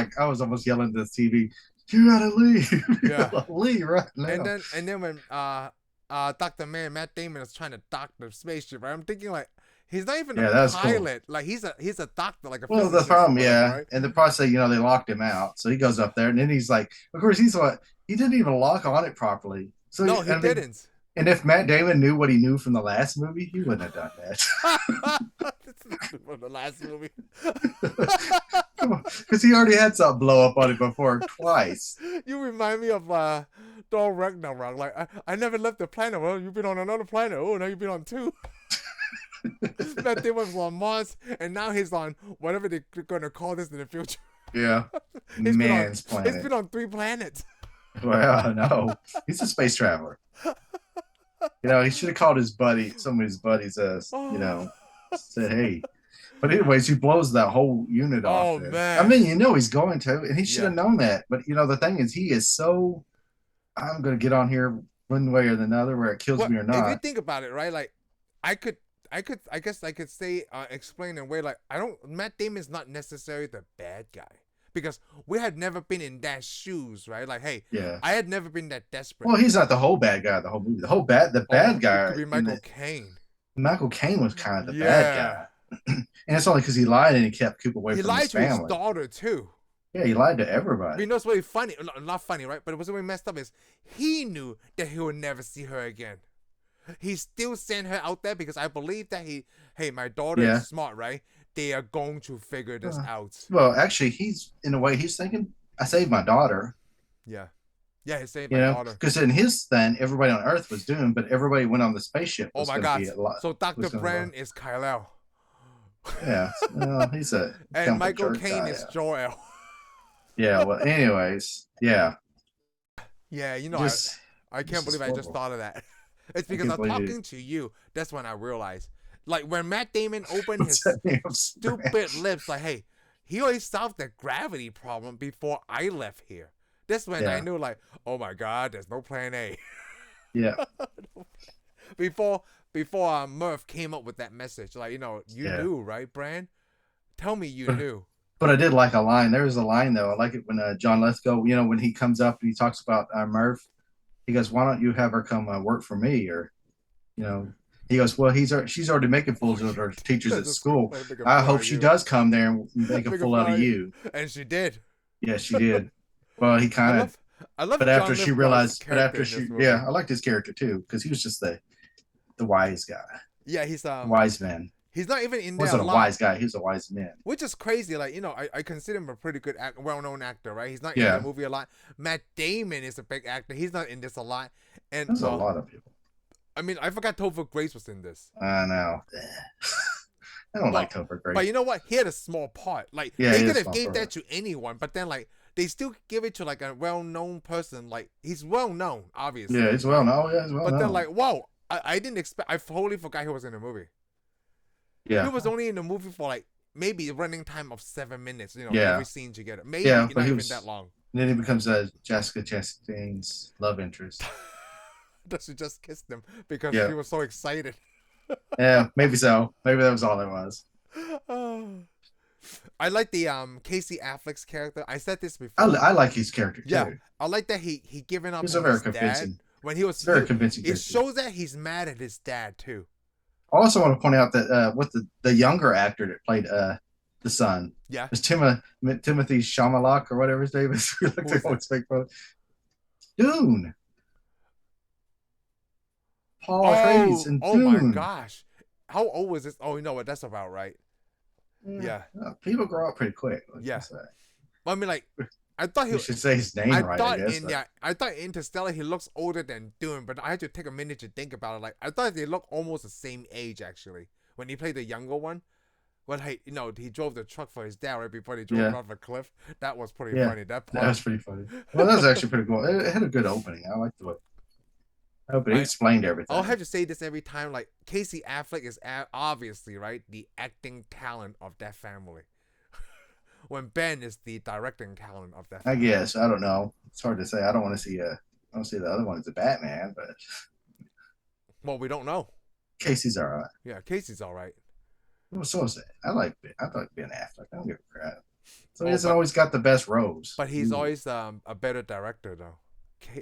almost yelling to the TV, "You gotta leave! You Yeah. gotta leave right now!" And then when Dr. Mann, Matt Damon is trying to dock the spaceship, right? I'm thinking like he's not even Yeah, a that's cool. pilot. Like he's a doctor, like a Well, the physicist problem, or whatever, yeah, right? and the process, they locked him out, so he goes up there, and then he's like, of course, he didn't even lock on it properly. So No, he I mean, didn't. and if Matt Damon knew what he knew from the last movie, he wouldn't have done It's not from the last movie. that. Come on, because he already had something blow up on it before twice. You remind me of Thor Ragnarok. Like I never left the planet. Well, you've been on another planet. Oh, now you've been on two. Matt Damon was on Mars, and now he's on whatever they're gonna call this in the future. Yeah, He's man's been on, He's planet. been on 3 planets. Well, no, he's a space traveler. He should have called some of his buddies, said, hey. But anyways, he blows that whole unit off. Oh, There. man. I mean, he's going to, and he should have Yeah. known that. But the thing is, he is so. I'm going to get on here one way or another, where it kills Well, me or if you not. think about it, right? Like, I guess I could say, explain in a way like Matt Damon's not necessarily the bad guy because we had never been in that shoes, right? Like, hey, Yeah. I had never been that desperate. Well, he's not the whole bad guy of the whole movie. The bad It guy. could be Michael Caine. Michael Caine was kind of the Yeah. bad guy. and it's only because he lied and he kept Coop away He from his lied to his family. daughter too. Yeah, he lied to But everybody. you know what's really funny? Not funny, right? But what's really messed up is he knew that he would never see her again. He still sent her out there because I believe that hey, my daughter Yeah. is smart, right? They are going to figure this out. Well, actually, he's in a way he's thinking, I saved my daughter. Yeah. Yeah, he saved You my know, daughter. because in his thing, everybody on Earth was doomed, but everybody went on the spaceship. Oh Was my gonna God. Be a lot, So Dr. was gonna Brennan is Kyle-El. Yeah, well, he's a kind And of a Michael jerk Caine guy, is yeah. Jor-El. Yeah. Well, anyways, yeah. Yeah, you know, Just I can't this is believe I just horrible. thought of that. It's I because can't I'm believe talking to you. That's when I realized. Like when Matt Damon opened What's his that name? stupid lips, like, hey, he already solved the gravity problem before I left here. That's when I Yeah. knew, like, oh my God, there's no plan A. Yeah, before Murph came up with that message, like, you know, you Yeah. knew, right, Bran? Tell me you But- knew. but I did like a line. There was a line though. I like it when John Lithgow, you know, when he comes up and he talks about Murph, he goes, "Why don't you have her come work for me?" Or, you know, he goes, "Well, she's already making fools of her teachers at school. I hope she does come there and make a fool out of you." And she did. Yeah, she did. Well, he kind of. I love. But after John she Lithgow's realized, but character after in she, this movie. yeah, I liked his character too because he was just the wise guy, Yeah, he's wise man. he's not even in He there wasn't a a lot, wise guy. He was a wise man. which is crazy. Like, you know, I consider him a pretty good well-known actor, right? He's not in Yeah. the movie a lot. Matt Damon is a big actor. He's not in this a lot. And There's a lot of people. I mean, I forgot Topher Grace was in this. I know. I don't like Topher Grace. But you know what? He had a small part. Like, Yeah, they he had could a have small gave part. that to anyone, but then, like, they still give it to, like, a well-known person. Like, he's well-known, obviously. Yeah, he's well known. Yeah, he's well But known. then, like, wow, I didn't expect. I totally forgot he was in the movie. yeah, He was only in the movie for, like, maybe a running time of 7 minutes. You know, Yeah. every scene together. Maybe Yeah, not but he even was- that long. and then he becomes Jessica Chastain's love interest. That she just kissed him because Yeah. she was so excited. Yeah, maybe so. Maybe that was all it was. I like the Casey Affleck's character. I said this before. I like his character too. Yeah. I like that he given up He's on a very his dad convincing. when he was It's very convincing. It character. shows that he's mad at his dad too. I also want to point out that what the younger actor that played the son Yeah. was Timothy Chalamet or whatever his name is. We like Who to is always make fun of. Dune. Paul Hayes and oh Dune. my gosh. How old was this? Oh, you know what? That's about right. Yeah. People grow up pretty quick. Yeah. I mean, like, I thought You should say his name right, I guess. I thought Interstellar he looks older than Dune, but I had to take a minute to think about it. Like, I thought they look almost the same age actually when he played the younger one. Well, hey, you know, he drove the truck for his dad right before they drove off a cliff. That was pretty funny. That was pretty funny. Well, that was actually pretty cool. It had a good opening. I liked the way. But he explained everything. I'll have to say this every time. Like, Casey Affleck is obviously, right, the acting talent of that family. When Ben is the directing talent of that family. I guess. I don't know. It's hard to say. I don't want to see the other one as a Batman, but Well, we don't know. Casey's all right. Yeah, Casey's all right. Well, so is it. I like Ben Affleck. I don't give a crap. So he hasn't always got the best roles. But he's always a better director, though.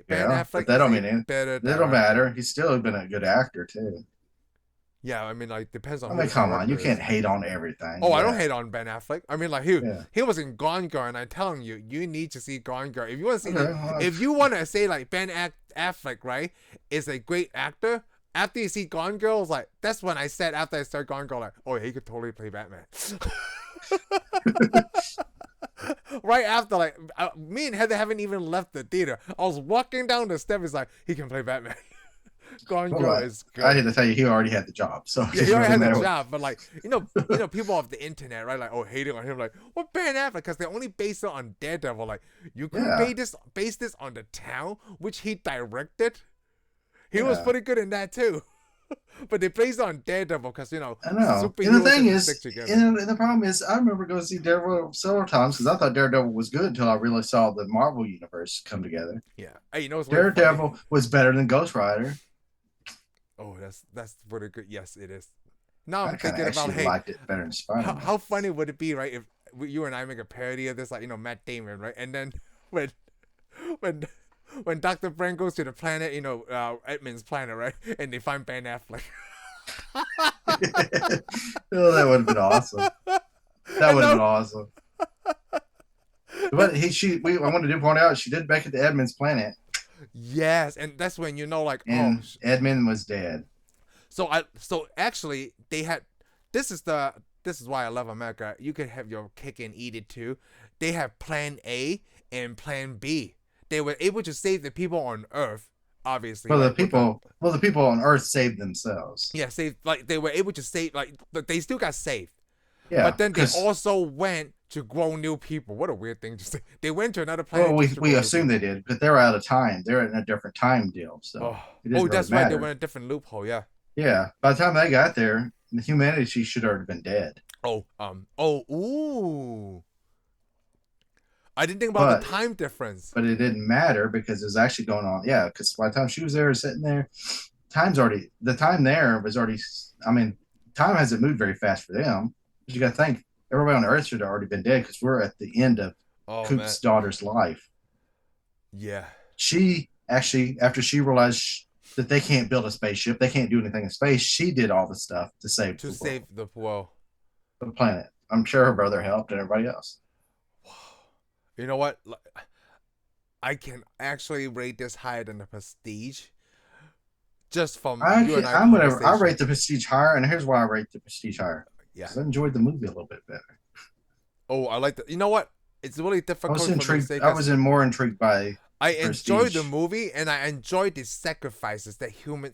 Ben Affleck. But that don't mean anything. That don't matter. He's still been a good actor too. Yeah, I mean, like, depends on. I mean, come on, you can't hate on everything. Oh, I don't hate on Ben Affleck. I mean, like, he was in Gone Girl, and I'm telling you, you need to see Gone Girl if you want to see. If you want to say like Ben Affleck, right, is a great actor. After you see Gone Girl, it's like that's when I said after I started Gone Girl, like, oh, he could totally play Batman. Right after, like, me and Heather haven't even left the theater. I was walking down the steps, like, he can play Batman. Gone Girl is good. I had to tell you, he already had the job. So yeah, he already had the job, but like, you know, people off the internet, right? Like, oh, hating on him, like, well, Ben Affleck, because they only based it on Daredevil. Like, you could base this on The Town, which he directed. He was pretty good in that too. But they based on Daredevil because, you know, I know. And the thing is, and the problem is, I remember going to see Daredevil several times because I thought Daredevil was good until I really saw the Marvel universe come together. Yeah. Hey, you know, Daredevil was better than Ghost Rider. Oh, that's pretty good. Yes, it is. Now I'm I thinking about, hey, liked it better than Spider-Man. How funny would it be, right, if you and I make a parody of this, like, you know, Matt Damon, right? And then when Dr. Brand goes to the planet, you know, Edmund's planet, right? And they find Ben Affleck. Oh, that would have been awesome. That would have been awesome. But I wanted to point out she did make it to Edmund's planet. Yes, and that's when like, and Edmund was dead. So actually they had this is why I love America. You could have your cake and eat it too. They have plan A and plan B. They were able to save the people on Earth, obviously. Well, the people on Earth saved themselves. Yeah, they were able to save, they still got saved. Yeah, but then they also went to grow new people. What a weird thing to say. They went to another planet. Well, we assume they did, but they're out of time. They're in a different time deal. So that's right. They went a different loophole. Yeah. Yeah. By the time they got there, the humanity should have already been dead. Ooh. I didn't think about the time difference. But it didn't matter because it was actually going on. Yeah, because by the time she was there sitting there, the time there was already, I mean, time hasn't moved very fast for them. You got to think, everybody on Earth should have already been dead because we're at the end of Coop's daughter's life. Yeah. She actually, after she realized that they can't build a spaceship, they can't do anything in space, she did all the stuff to save the planet. I'm sure her brother helped and everybody else. You know what? I can actually rate this higher than the Prestige. Just from I rate the Prestige higher, and here's why I rate the Prestige higher. Yeah, I enjoyed the movie a little bit better. Oh, I like that. You know what? It's really difficult. I was more intrigued by. I enjoyed the movie, and I enjoyed the sacrifices that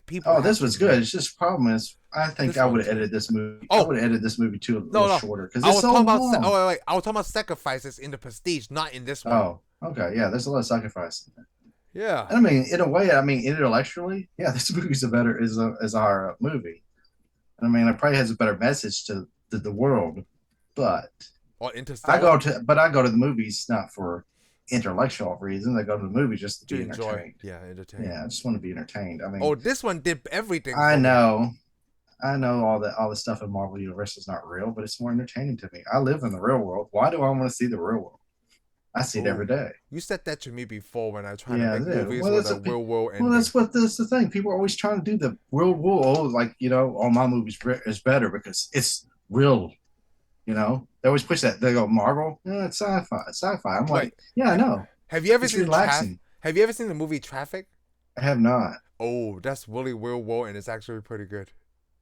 people. Oh, this was good. It's just problem is, I think I would have edited this movie. I would have edited this movie too a little shorter because it's so long. I was talking about sacrifices in the Prestige, not in this one. Oh, okay, yeah. There's a lot of sacrifice in there. Yeah. I mean, in a way, intellectually, yeah, this movie's is a higher up movie. I mean, it probably has a better message to the world, but I go to the movies not for intellectual reasons. I go to the movies just to be entertained. Yeah, entertained. Yeah, I just want to be entertained. I mean, this one did everything. I know all the stuff in Marvel Universe is not real, but it's more entertaining to me. I live in the real world. Why do I want to see the real world? I see it every day. You said that to me before when I tried to make movies with a real world ending. Well, that's the thing. People are always trying to do the real world. Like, my movie is better because it's real. They always push that. They go, Marvel? Yeah, it's sci-fi. It's sci-fi. I'm like, yeah, I know. Have you ever seen the movie Traffic? I have not. Oh, that's really real world, and it's actually pretty good.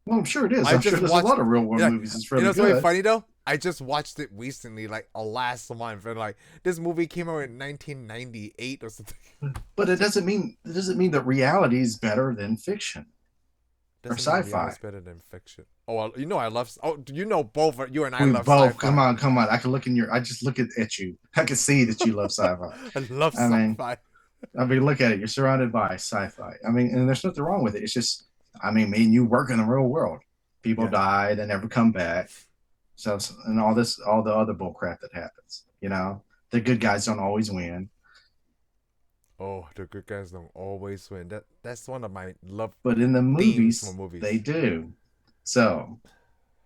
Well, I'm sure it is. I'm sure there's a lot of real world movies. It's really good. You know what's funny though? I just watched it recently, last month, and this movie came out in 1998 or something. But it doesn't mean that reality is better than fiction or sci-fi. It's better than fiction. Oh, I love. Oh, both you and I love both. Sci-fi. Come on. I can look I just look at you. I can see that you love sci-fi. I love sci-fi. I mean, look at it. You're surrounded by sci-fi. I mean, and there's nothing wrong with it. It's just, me and you work in the real world. People die, they never come back. So, and all the other bull crap that happens. The good guys don't always win. Oh, the good guys don't always win. That's one of my love. But in the movies, they do. So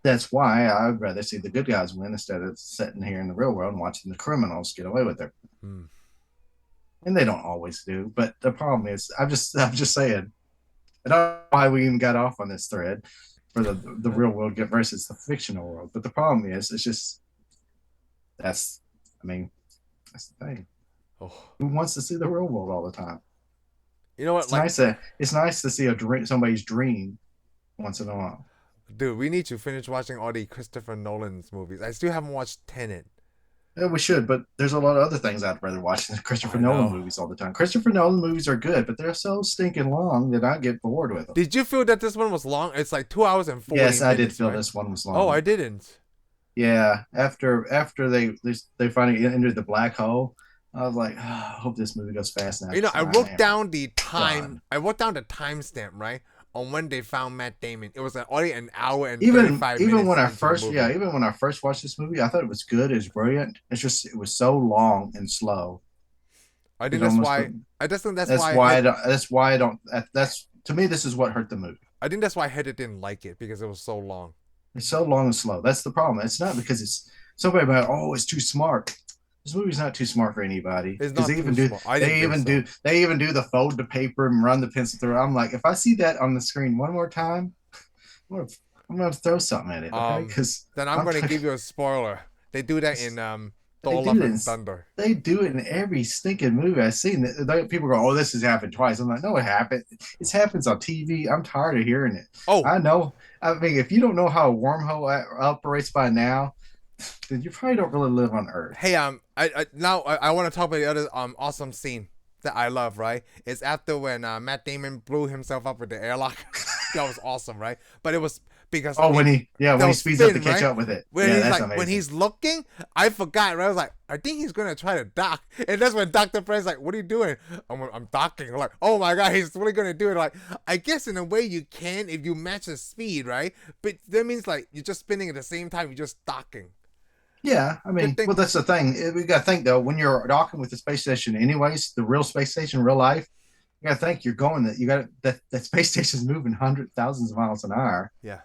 that's why I'd rather see the good guys win instead of sitting here in the real world and watching the criminals get away with it. And they don't always do. But the problem is, I'm just saying. I don't know why we even got off on this thread for the real world versus the fictional world. But the problem is, it's just that's the thing. Oh. Who wants to see the real world all the time? You know what? It's nice to see somebody's dream once in a while. Dude, we need to finish watching all the Christopher Nolan's movies. I still haven't watched Tenet. Yeah, we should, but there's a lot of other things I'd rather watch than Christopher Nolan movies all the time. Christopher Nolan movies are good, but they're so stinking long that I get bored with them. Did you feel that this one was long? It's 2 hours and 40 minutes. Yes, I did feel this one was long. Oh, I didn't. Yeah, after they finally entered the black hole, I was like, I hope this movie goes fast now. I wrote down the time. I wrote down the timestamp, right? On when they found Matt Damon. It was only an hour and 35 minutes. Even when I first watched this movie, I thought it was good. It was brilliant. It's just it was so long and slow. I think that's why. To me, this is what hurt the movie. I think that's why Heather didn't like it because it was so long. It's so long and slow. That's the problem. It's not because it's somebody about it's too smart. This movie's not too smart for anybody. Because they even do the fold the paper and run the pencil through. I'm like, if I see that on the screen one more time, I'm I'm gonna throw something at it, okay? Because Then I'm gonna give you a spoiler. They do that in they Thor: do Love it. and Thunder. They do it in every stinking movie I've seen. People go, "Oh, this has happened twice." I'm like, "No, it happened. It happens on TV. I'm tired of hearing it." Oh, I know. I mean, if you don't know how a wormhole operates by now, then you probably don't really live on Earth. hey, I want to talk about the other awesome scene that I love. Right, it's after when Matt Damon blew himself up with the airlock. That was awesome, right? But it was because Oh, when he speeds up to spin, catch right? up with it. When Yeah, he's that's like amazing. when he's looking, I forgot. Right? I was like, I think he's gonna try to dock, and that's when Dr. Brand's like, "What are you doing?" I'm docking. I'm like, oh my god, he's really gonna do it. Like, I guess in a way you can if you match the speed, right? But that means like you're just spinning at the same time. You're just docking. Yeah, I mean, Good thing. well, that's the thing. We got to think though, when you're docking with the space station, anyways, the real space station, real life, you got to think you're going that you got that space station's moving hundreds, thousands of miles an hour. Yeah.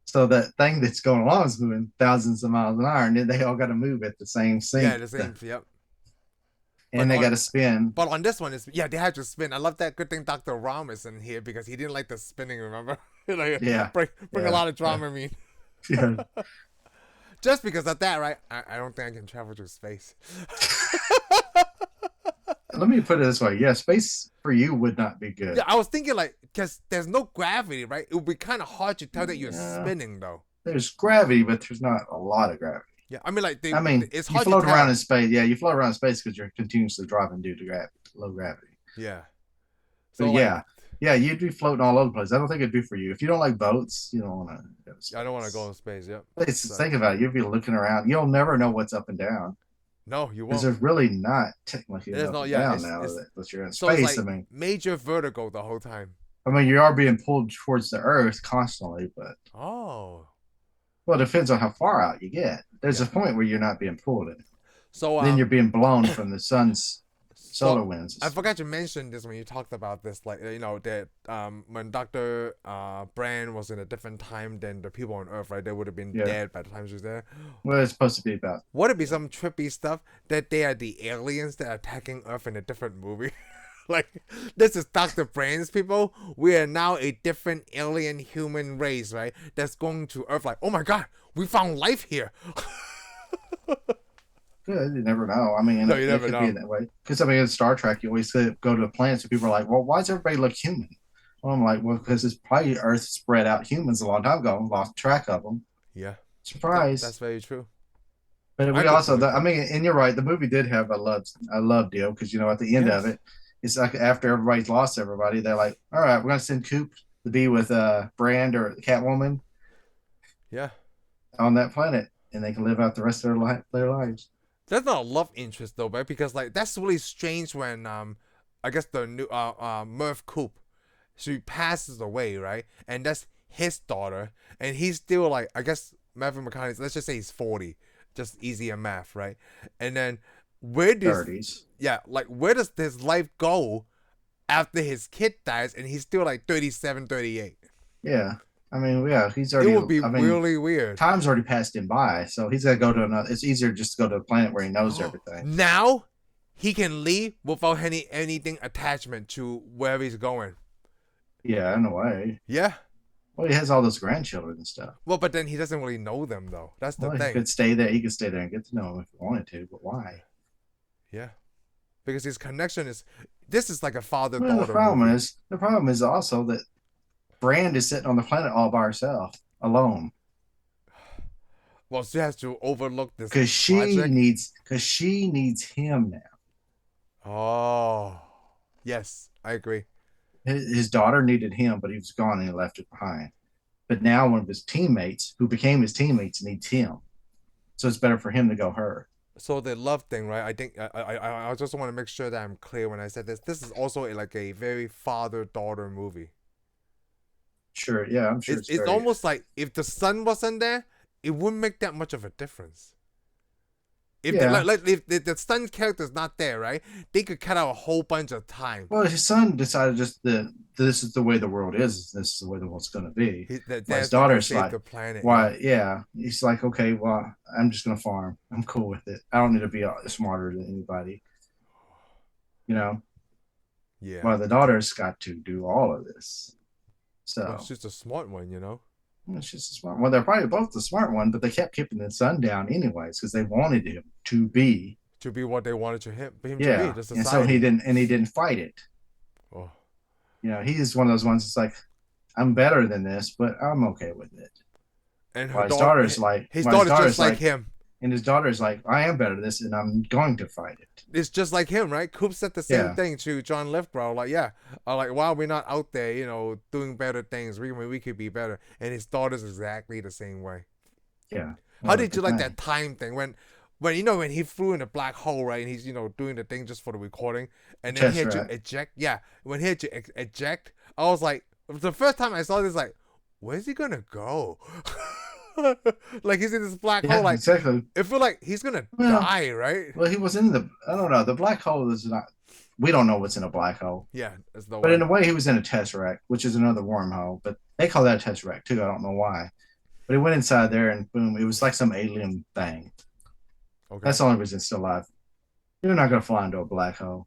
So that thing that's going along is moving thousands of miles an hour, and then they all got to move at the same sync. Yeah, the same. Yep. And they got to spin. But on this one, they had to spin. I love that. Good thing Dr. Ram is in here because he didn't like the spinning. Remember? Like, Yeah. Bring a lot of drama. I mean. Yeah. Just because of that, right? I don't think I can travel through space. Let me put it this way. Yeah, space for you would not be good. Yeah, I was thinking like, because there's no gravity, right? It would be kind of hard to tell that you're spinning, though. There's gravity, but there's not a lot of gravity. Yeah, I mean, like, it's hard you float around in space. Yeah, you float around in space because you're continuously dropping due to low gravity. Yeah. So yeah, you'd be floating all over the place. I don't think it'd be for you. If you don't like boats, you don't want to go to space. I don't want to go in space. Yep. Think about it. You'll be looking around. You'll never know what's up and down. No, you won't. Because there's really not technically there's up no, and yeah, down now that you're in so space. It's like I mean, major vertigo the whole time. I mean, you are being pulled towards the Earth constantly, but well, it depends on how far out you get. There's a point where you're not being pulled in. So then you're being blown from the sun's solar winds. I forgot to mention this when you talked about this, like that when Dr. Brand was in a different time than the people on Earth, right? They would have been dead by the time she was there. Well, it's supposed to be about. Would it be some trippy stuff that they are the aliens that are attacking Earth in a different movie? Like, this is Dr. Brand's people. We are now a different alien human race, right? That's going to Earth like, oh my god, we found life here. Good, you never know. I mean, no, you never could know. be that way. Because I mean, in Star Trek, you always go to a planet, so people are like, "Well, why does everybody look human?" Well, I'm like, "Well, because it's probably Earth spread out humans a long time ago and lost track of them." Yeah, surprise. That's very true. But we also, I mean, and you're right. The movie did have a love deal because at the end of it, it's like after everybody's lost everybody, they're like, "All right, we're gonna send Coop to be with Brand or Catwoman." Yeah. On that planet, and they can live out the rest of their lives. That's not a love interest though, right? Because like that's really strange when I guess the new Murph Coop, she passes away, right? And that's his daughter, and he's still like, I guess Matthew McConaughey, let's just say he's 40, just easier math, right? And then where does 30s? Yeah, like where does his life go after his kid dies, and he's still like 37, 38? Yeah. I mean, yeah, he's already. It would be really weird. Time's already passed him by, so he's got to go to another. It's easier just to go to a planet where he knows everything. Now, he can leave without anything attachment to wherever he's going. Yeah, in a way. Yeah. Well, he has all those grandchildren and stuff. Well, but then he doesn't really know them, though. That's the thing. He could stay there. He could stay there and get to know them if he wanted to, but why? Yeah. Because his connection is. This is like a father-daughter. Well, the problem is also that Brand is sitting on the planet all by herself, alone. Well, she has to overlook this because she needs him now. Oh, yes, I agree. His daughter needed him, but he was gone and he left it behind. But now one of his teammates, who became his teammates, needs him. So it's better for him to go her. So the love thing, right? I think I just want to make sure that I'm clear when I said this. This is also like a very father-daughter movie. Sure, yeah, I'm sure. It's almost like if the son wasn't there, it wouldn't make that much of a difference. If if the son character's not there, right? They could cut out a whole bunch of time. Well, his son decided just that this is the way the world is. This is the way the world's going to be. His daughter's like, the planet. Why? Yeah, he's like, okay, well, I'm just going to farm. I'm cool with it. I don't need to be smarter than anybody. Yeah. Well, the daughter's got to do all of this. So she's a smart one, It's just a smart one. Well, they're probably both the smart one, but they kept keeping the sun down anyways because they wanted him to be. To be what they wanted him to be, Yeah, the and so society. he didn't fight it. Oh. You know, he's one of those ones that's like, I'm better than this, but I'm okay with it. And His daughter's just like him. And his daughter's like, I am better than this, and I'm going to fight it. It's just like him, right? Coop said the same thing to John Lithgow. Like, like, why are we not out there, doing better things? We could be better. And his daughter's exactly the same way. Yeah. How did you like that time thing when when he flew in a black hole, right? And he's doing the thing just for the recording, and then he had to eject. Yeah, when he had to eject, I was like, the first time I saw this, like, where's he gonna go? Like he's in this black hole, like exactly. It feel like he's gonna die, right? Well, he was in I don't know. The black hole is not. We don't know what's in a black hole. Yeah, but in a way, he was in a Tesseract, which is another wormhole. But they call that a Tesseract too. I don't know why. But he went inside there, and boom, it was like some alien thing. Okay. That's the only reason it's still alive. You're not gonna fly into a black hole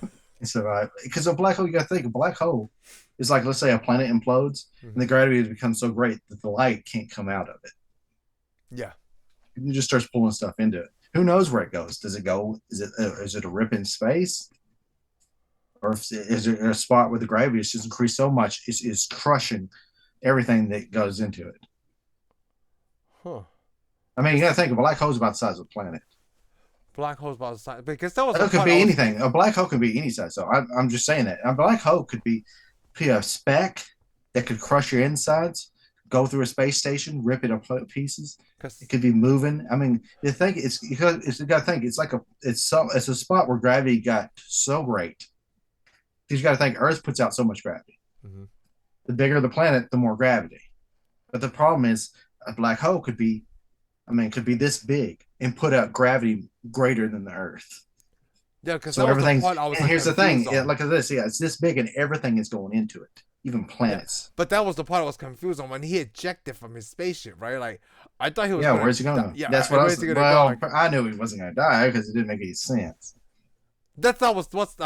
and survive, because a black hole. You gotta think a black hole is like, let's say a planet implodes, and the gravity has become so great that the light can't come out of it. Yeah, it just starts pulling stuff into it. Who knows where it goes? Does it go? Is it a rip in space, or is there a spot where the gravity is just increased so much it's crushing everything that goes into it? Huh. I mean, you gotta think a black hole is about the size of a planet. Black hole's about the size, because that was. It could be anything. A black hole could be any size. So I'm just saying that a black hole could be a speck that could crush your insides, go through a space station, rip it apart pieces. It could be moving. I mean, you think you got to think it's like it's a spot where gravity got so great. Because you got to think Earth puts out so much gravity. Mm-hmm. The bigger the planet, the more gravity. But the problem is a black hole could be this big and put out gravity greater than the Earth. Yeah, because so everything's. And here's the thing: look at this. Yeah, it's this big, and everything is going into it, even planets. Yeah. But that was the part I was confused on when he ejected from his spaceship, right? Like I thought he was. Yeah, where's he going? Yeah, that's what I was. Well, I knew he wasn't going to die because it didn't make any sense. That's what's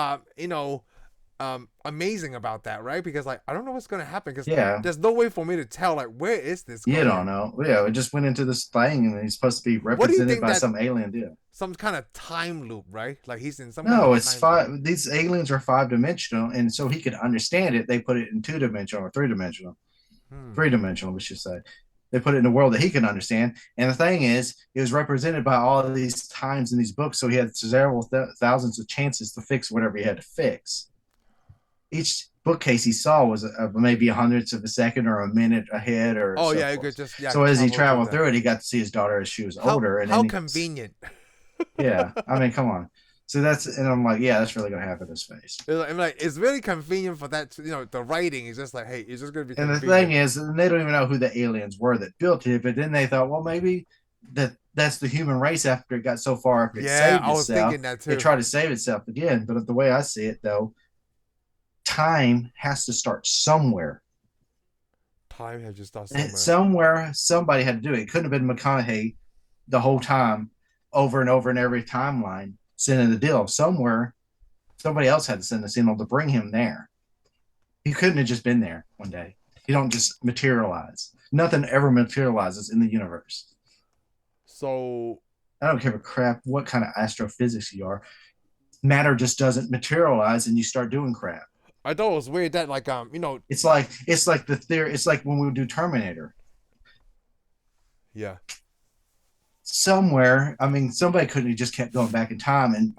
amazing about that, right? Because like I don't know what's gonna happen, because there's no way for me to tell like where is this going? You don't know. Yeah, it just went into this thing and he's supposed to be represented by some alien deal. Some kind of time loop, right? Like he's in some it's five loop. These aliens are 5-dimensional, and so he could understand it. They put it in 2-dimensional or 3-dimensional. 3-dimensional, we should say. They put it in a world that he can understand. And the thing is, it was represented by all of these times in these books, so he had several thousands of chances to fix whatever he had to fix. Each bookcase he saw was maybe 100th of a second or a minute ahead, or you could just so as he traveled through it, he got to see his daughter as she was older. And how convenient! Yeah, I mean, come on. So and I'm like, yeah, that's really gonna happen in his face. I'm like, it's really convenient for that. The writing is just like, hey, it's just gonna be. And the thing is, they don't even know who the aliens were that built it. But then they thought, well, maybe that's the human race after it got so far after it saved itself. I was thinking that too. It tried to save itself again, but the way I see it, though. Time has to start somewhere. Time has to start somewhere. Somewhere, somebody had to do it. It couldn't have been McConaughey the whole time, over and over in every timeline, sending the deal. Somewhere, somebody else had to send the signal to bring him there. He couldn't have just been there one day. He don't just materialize. Nothing ever materializes in the universe. So I don't give a crap what kind of astrophysics you are. Matter just doesn't materialize, and you start doing crap. I thought it was weird that it's like the theory. It's like when we do Terminator. Yeah. Somewhere, I mean, somebody couldn't have just kept going back in time and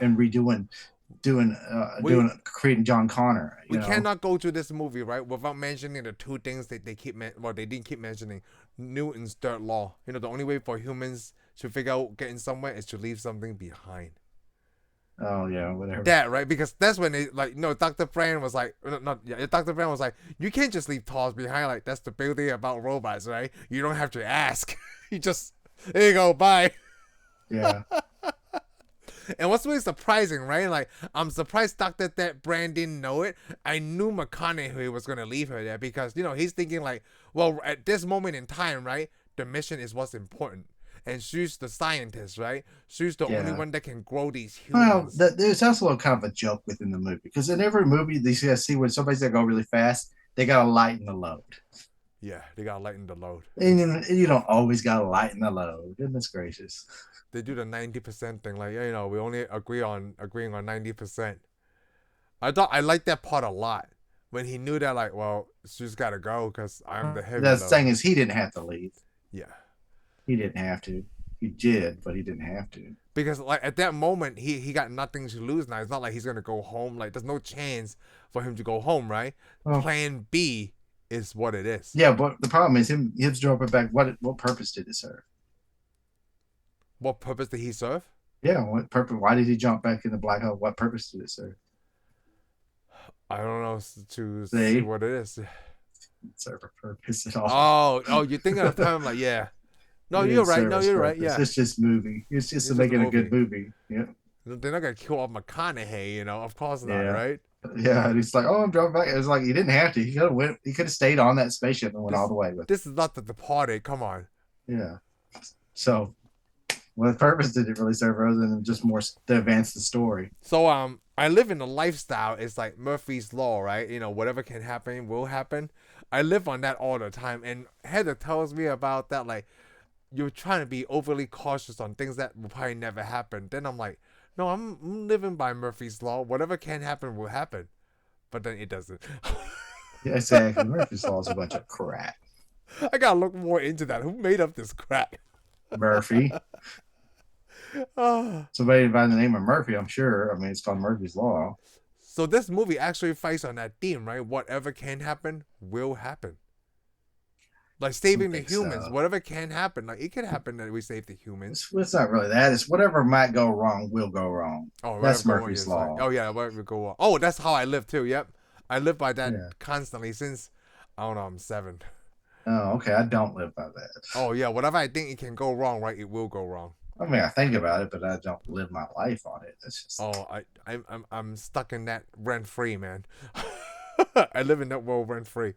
creating John Connor. We cannot go to this movie right without mentioning the two things that they didn't keep mentioning. Newton's third law. The only way for humans to figure out getting somewhere is to leave something behind. Oh yeah, whatever. That right, because that's when Dr. Brand was like, Dr. Brand was like, you can't just leave toys behind. Like that's the beauty about robots, right? You don't have to ask. You just there you go, bye. Yeah. And what's really surprising, right? Like I'm surprised Dr. Brand didn't know it. I knew McConaughey was gonna leave her there because he's thinking like, well, at this moment in time, right, the mission is what's important. And she's the scientist, right? She's the only one that can grow these humans. Well, there's also kind of a joke within the movie because in every movie you see when somebody's gonna go really fast, they gotta lighten the load. Yeah, they gotta lighten the load. And you don't always gotta lighten the load. Goodness gracious. They do the 90% thing, like, you know, we only agreeing on 90%. I liked that part a lot when he knew that, like, well, she's gotta go because I'm the heavy The load. thing is, he didn't have to leave. Yeah, He didn't have to. He did, but he didn't have to. because like at that moment he got nothing to lose now. It's not like he's gonna go home. Like there's no chance for him to go home, right? Well, Plan B is what it is. yeah, but the problem is him jumping back. What purpose did it serve? What purpose did he serve? Yeah, what purpose? Why did he jump back in the black hole? What purpose did it serve? I don't know, to see what it is. Serve a purpose at all. Oh, you're thinking of the time, like, yeah. No, you're right. No, you're right. Yeah, It's just movie. It's just making a good movie. Yeah. They're not gonna kill off McConaughey, you know. Of course not, right? Yeah, and he's like, "Oh, I'm driving back." It was like he didn't have to. He could have went. He could have stayed on that spaceship and went all the way with. This is not The Departed. Come on. Yeah. So, what purpose did it really serve other than just more to advance the story? So I live in a lifestyle. It's like Murphy's Law, right? You know, whatever can happen will happen. I live on that all the time, and Heather tells me about that. Like, you're trying to be overly cautious on things that will probably never happen. Then I'm like, no, I'm living by Murphy's Law. Whatever can happen will happen, but then it doesn't. Yeah, exactly. Murphy's Law is a bunch of crap. I gotta look more into that. Who made up this crap? Murphy. Somebody by the name of Murphy, I'm sure. I mean, it's called Murphy's Law. So this movie actually fights on that theme, right? Whatever can happen will happen. Like saving the humans, so. Whatever can happen. Like it can happen that we save the humans. It's not really that. It's whatever might go wrong will go wrong. Oh, that's Murphy's Law. Like, oh yeah, whatever go wrong. Oh, that's how I live too. Yep, I live by that constantly since I don't know. I'm 7. Oh, okay. I don't live by that. Oh yeah, whatever I think it can go wrong, right? It will go wrong. I mean, I think about it, but I don't live my life on it. That's just. Oh, I'm stuck in that rent free, man. I live in that world rent free.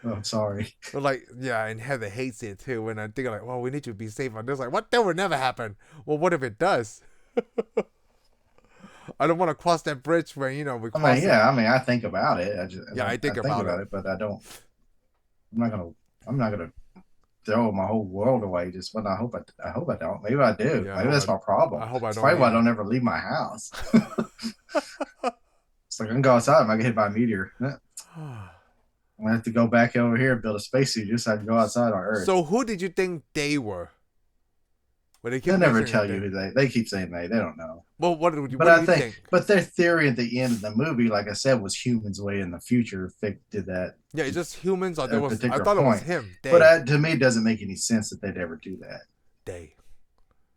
Oh, I'm sorry. But like, yeah, and Heather hates it too. When I think like, well, we need to be safe on this. Like, what? That would never happen. Well, what if it does? I don't want to cross that bridge where we. I mean, yeah. I mean, I think about it. I think about it, but I don't. I'm not gonna throw my whole world away. Just when I hope I don't. Maybe I do. Yeah, maybe that's my problem. I hope I don't. That's probably why I don't ever leave my house. It's like I can go outside. I might get hit by a meteor. I'm gonna have to go back over here and build a spacesuit just so I can go outside on Earth. So who did you think they were? They never tell you who they keep saying they don't know. Well, what do you think? But their theory at the end of the movie, like I said, was humans way in the future. If they did that. Yeah, it's just humans. Or there was. I thought it was him. They. But to me, it doesn't make any sense that they'd ever do that. They.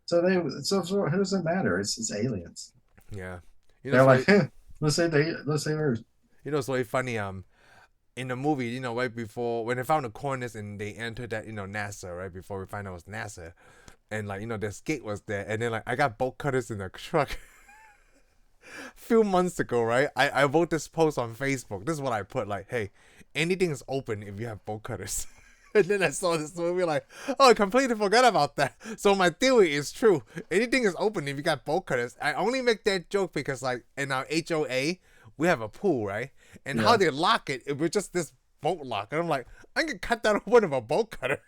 So who does it matter? It's aliens. Yeah. They're like, let's say Earth. It's really funny. In the movie, right before when they found the coordinates and they entered that, NASA, right before we find out it was NASA, and like the skate was there, and then like I got bolt cutters in the truck. Few months ago, right? I wrote this post on Facebook. This is what I put, like, hey, anything is open if you have bolt cutters. And then I saw this movie, like, oh, I completely forgot about that. So my theory is true. Anything is open if you got bolt cutters. I only make that joke because, like, in our HOA, we have a pool, right? And how they lock it was just this bolt lock. And I'm like, I can cut that open with a bolt cutter.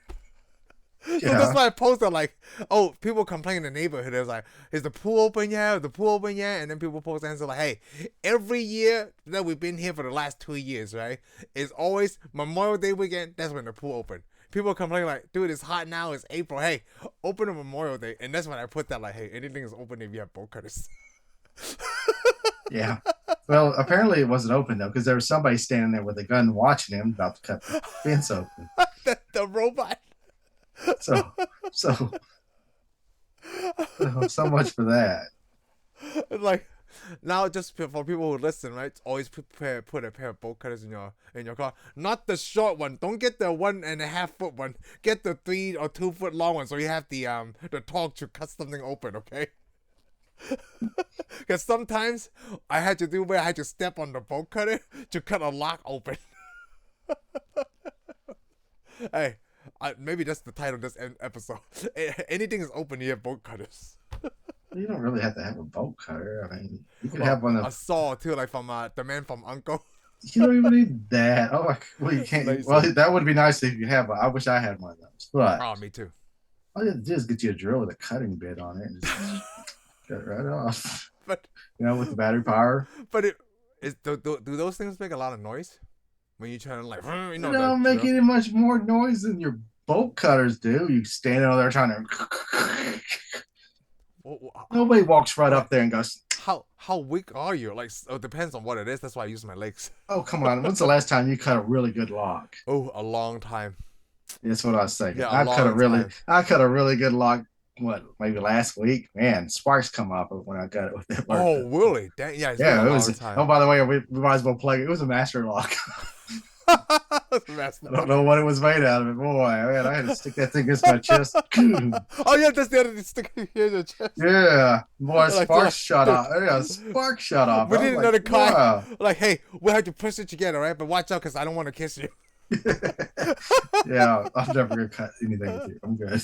So that's why I posted, like, oh, people complain in the neighborhood. It was like, is the pool open yet? Is the pool open yet? And then people post answer like, hey, every year that we've been here for the last 2 years, right, is always Memorial Day weekend. That's when the pool open. People complain like, dude, it's hot now. It's April. Hey, open on Memorial Day. And that's when I put that, like, hey, anything is open if you have bolt cutters. Yeah. Well, apparently it wasn't open, though, because there was somebody standing there with a gun watching him about to cut the fence open. The robot. So much for that. Like, now just for people who listen, right? Always put a pair of bolt cutters in your car. Not the short one. Don't get the 1.5 foot one. Get the 3 or 2 foot long one, so you have the torque to cut something open. Okay. Because sometimes I had to step on the bolt cutter to cut a lock open. Hey. Maybe that's the title of this episode. Anything is open, you have bolt cutters. You don't really have to have a bolt cutter. I mean, you could have one of a saw too, like from the man from Uncle. You don't even need that. Oh, well, you can't. Well, Laser. that would be nice if you have one. I wish I had one of those. But Oh, me too. all you have to do is get you a drill with a cutting bit on it and just cut it right off. But With the battery power. but it is do those things make a lot of noise when you try to like They that don't make drill? any much more noise than your bolt cutters do. You stand over there trying to. Nobody walks right What? up there and goes, How weak are you? Like, it depends on what it is. That's why I use my legs. "Oh, come on! When's the last time you cut a really good log?" Oh, a long time. That's what I was saying. Yeah, a I long time. cut a really good log. What, maybe last week? Man, sparks come up when I got it with that. Oh, really? Yeah, it's been Yeah, a it long was. time. Oh, by the way, we might as well plug it. It was a master lock. That's I don't know what it was made out of. It, boy. Man, I had to stick that thing against my chest. Oh yeah, that's the other thing sticking here in your chest. Yeah, boy, Like, sparks shut off. Yeah, sparks shut off. We I was didn't like, know the kind. wow. Like, hey, we have to push it together, right? But watch out, because I don't want to kiss you. Yeah, I'm never gonna cut anything with you. I'm good.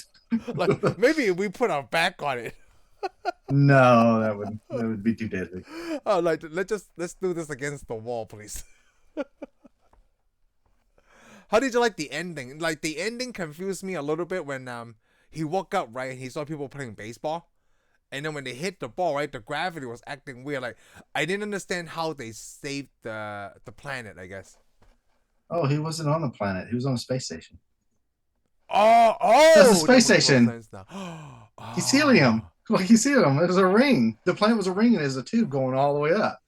Like, maybe if we put our back on it. No, that would be too deadly. Oh, like let's do this against the wall, please. How did you like the ending? Like, the ending confused me a little bit when he woke up, right, and he saw people playing baseball. And then when they hit the ball, right, the gravity was acting weird. Like, I didn't understand how they saved the planet, I guess. Oh, he wasn't on the planet. He was on a space station. Oh, That's the that space makes more station. sense now. He's helium. Like, he's helium. It was a ring. The planet was a ring, and there's a tube going all the way up.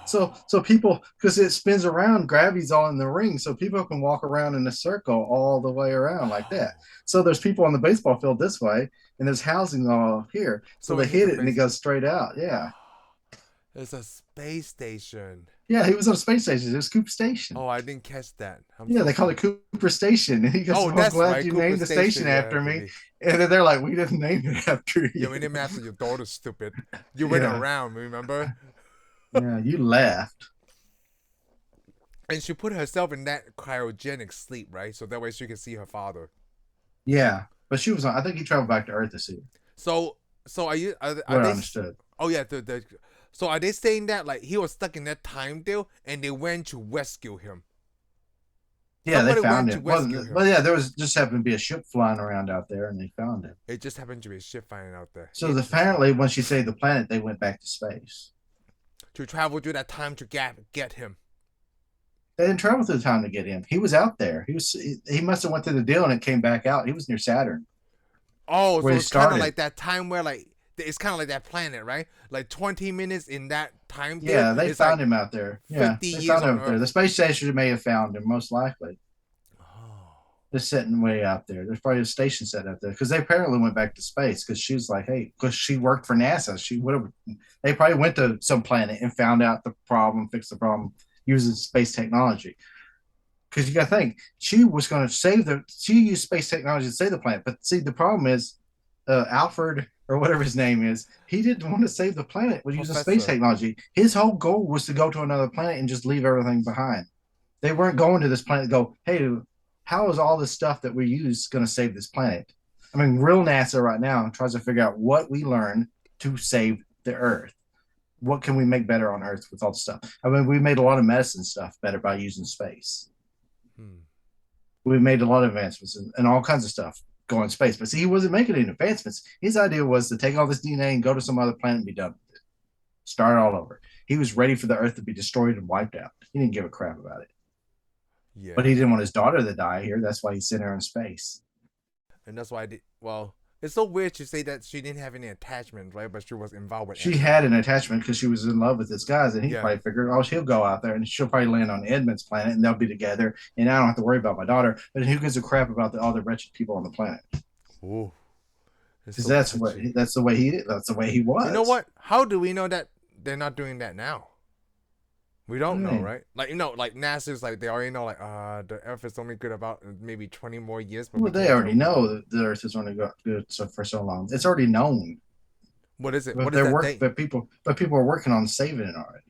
So people, because it spins around, gravity's all in the ring, so people can walk around in a circle all the way around like that. So there's people on the baseball field this way, and there's housing all here. So they hit it, and it goes straight out. Yeah. It's a space station. Yeah, he was on a space station. It was Cooper Station. Oh, I didn't catch that. Yeah, they call it Cooper Station. And he goes, Oh, I'm that's glad right, you Cooper named the station Station, after yeah, me. And then they're like, we didn't name it after you. Yeah, we didn't after your daughter, stupid. You went Yeah. around, remember? Yeah, you left. And she put herself in that cryogenic sleep, right? So that way she could see her father. Yeah, but she was on. I think he traveled back to Earth to see her. So are you? Are What they? I understood. Oh yeah, so are they saying that like he was stuck in that time deal and they went to rescue him? Yeah, Somebody they found went him. to rescue him. Well, yeah, there was just happened to be a ship flying around out there, and they found him. It just happened to be a ship flying out there. So apparently, when she saved the planet, they went back to space. To travel through that time to get him. They didn't travel through the time to get him. He was out there. He must have went through the deal and it came back out. He was near Saturn. Oh, so he it's kind of started. like that time where like it's kind of like that planet, right? Like 20 minutes in that time. Yeah, they it's found like him out there. Yeah, 50 they years found him on out there. Earth. The space station may have found him, most likely. Oh. They're sitting way out there. There's probably a station set out there because they apparently went back to space because she was like, hey, because she worked for NASA. She would have. They probably went to some planet and found out the problem, fixed the problem using space technology. Because you got to think, she was going to she used space technology to save the planet. But see, the problem is, Alfred or whatever his name is, he didn't want to save the planet with using space technology. His whole goal was to go to another planet and just leave everything behind. They weren't going to this planet to go, hey, how is all this stuff that we use going to save this planet? I mean, real NASA right now tries to figure out what we learned to save the Earth. What can we make better on Earth with all the stuff? I mean, we made a lot of medicine stuff better by using space. We made a lot of advancements and all kinds of stuff go in space. But see, he wasn't making any advancements. His idea was to take all this DNA and go to some other planet and be done with it. Start all over. He was ready for the Earth to be destroyed and wiped out. He didn't give a crap about it. Yeah. But he didn't want his daughter to die here. That's why he sent her in space. And that's why it's so weird to say that she didn't have any attachment, right? But she was involved with She had an attachment because she was in love with this guy, and he probably figured, oh, she'll go out there and she'll probably land on Edmund's planet and they'll be together, and I don't have to worry about my daughter. But who gives a crap about all the wretched people on the planet? Ooh. Because that's the way he was. You know what? How do we know that they're not doing that now? We don't know, right? Like, like NASA's like, they already know, like, the Earth is only good about maybe 20 more years. But they already know that the Earth is only good for so long. It's already known. What is it? But But people are working on saving it already.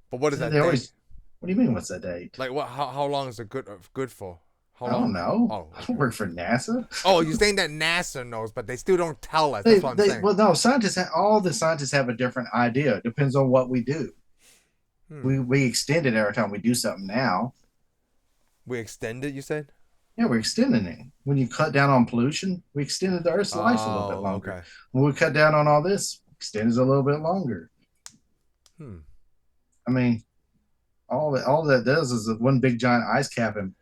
But what is that date? What do you mean? What's that date? Like, what? How long is it good for? How long? I don't know. Oh, okay. I don't work for NASA. Oh, you're saying that NASA knows, but they still don't tell us. That's what I'm saying. Well, no, all the scientists have a different idea. It depends on what we do. We extend it every time we do something now. We extended, you said? Yeah, we're extending it. When you cut down on pollution, we extended the Earth's life a little bit Oh, longer. okay. When we cut down on all this, extend it a little bit longer. Hmm. I mean, all that does is that one big giant ice cap in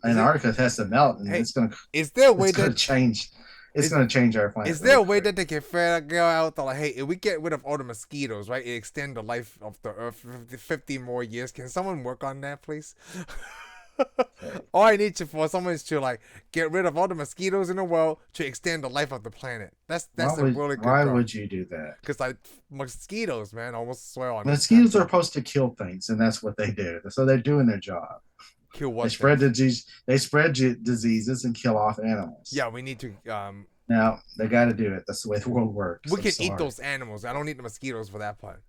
Antarctica has to melt, and Hey, it's gonna is there a way it's gonna that change. It's is gonna change our planet. is there a Really way quick. that they can figure out that, like, hey, if we get rid of all the mosquitoes, right, it extend the life of the Earth 50 more years? Can someone work on that, please? All I need for someone is to like get rid of all the mosquitoes in the world to extend the life of the planet. That's a really good Why goal. would you do that? Because like mosquitoes, man, I almost swear on this. Mosquitoes are supposed to kill things, and that's what they do. So they're doing their job. Kill They what spread things? disease. They spread diseases and kill off animals. Yeah, we need to. Now they got to do it. That's the way the world works. We I'm can sorry. eat those animals. I don't need the mosquitoes for that part.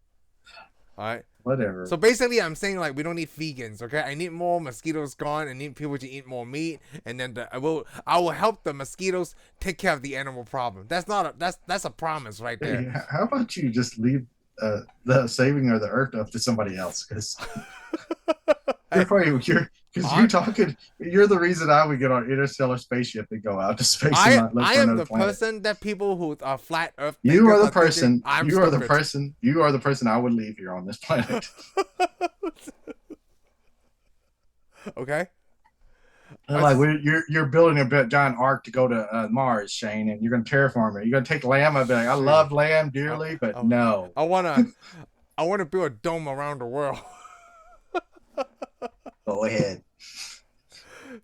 All right. Whatever. So basically, I'm saying like we don't need vegans. Okay, I need more mosquitoes gone. I need people to eat more meat, and then I will help the mosquitoes take care of the animal problem. That's not that's a promise right there. Hey, how about you just leave the saving of the earth up to somebody else? Because you're the reason I would get on interstellar spaceship and go out to space and not look I for am another the planet. person that people who are flat Earth. You are the thinking, person. You are the person. You are the person I would leave here on this planet. Okay. Like you're building a giant ark to go to Mars, Shane, and you're gonna terraform it. You're gonna take Lam. I'd be like, I love Lam dearly, but no. I wanna build a dome around the world. Go ahead.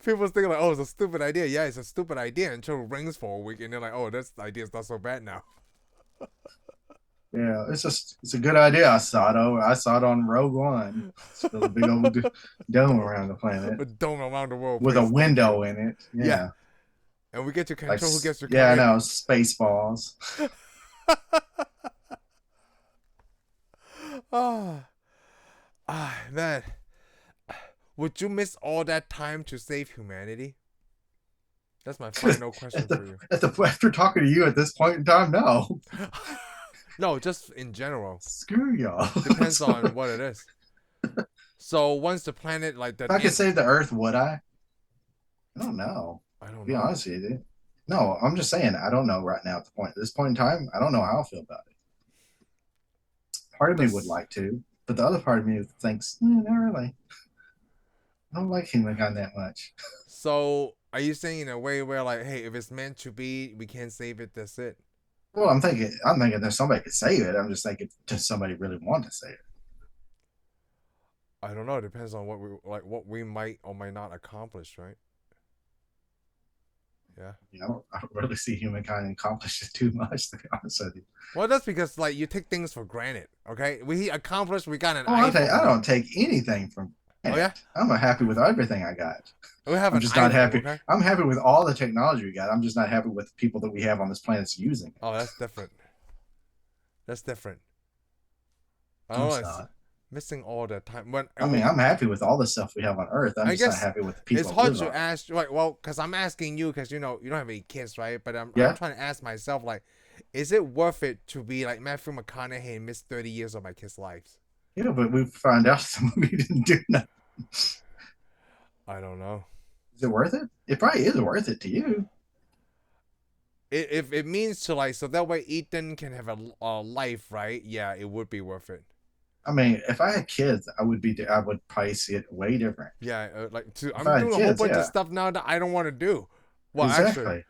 People's thinking like, oh, it's a stupid idea. Yeah, it's a stupid idea until it rings for a week, and they're like, oh, this idea's not so bad now. Yeah, it's a good idea. I saw it on Rogue One. It's a big old dome around the planet. A dome around the world With a window in it. Yeah. And we get to control who gets to come Yeah, I in. know, Spaceballs. Man. Would you miss all that time to save humanity? That's my final question for you. After talking to you at this point in time, no. No, just in general. Screw y'all. Depends on what it is. So once the planet like that, if I could save the Earth, would I? I don't know. I don't know. To be honest with you. No, I'm just saying I don't know right now at this point in time. I don't know how I feel about it. Part of me would like to, but the other part of me thinks, not really. I don't like humankind that much. So are you saying in a way where like, hey, if it's meant to be, we can't save it, that's it? Well, I'm thinking there's somebody could save it. I'm just thinking, does somebody really want to save it? I don't know. It depends on what we might or might not accomplish, right? Yeah. I don't really see humankind accomplishing too much, to be honest with you. Well, that's because like you take things for granted. Okay, we accomplished. We got an. I don't take anything from. Oh yeah. I'm happy with everything I got. I'm just not happy. Okay? I'm happy with all the technology we got. I'm just not happy with the people that we have on this planet using it. Oh, that's different. That's different. Missing all the time. I'm happy with all the stuff we have on Earth. I'm just not happy with the people. It's hard to ask, like, well, because I'm asking you, because you don't have any kids, right? But I'm trying to ask myself, like, is it worth it to be like Matthew McConaughey and miss 30 years of my kids' lives? Yeah, but we found out the movie didn't do nothing. I don't know. Is it worth it? It probably is worth it to you. If it means to like, so that way Ethan can have a life, right? Yeah, it would be worth it. I mean, if I had kids, I would probably see it way different. Yeah, I'm doing a whole bunch of stuff now that I don't want to do. Well, exactly. Actually,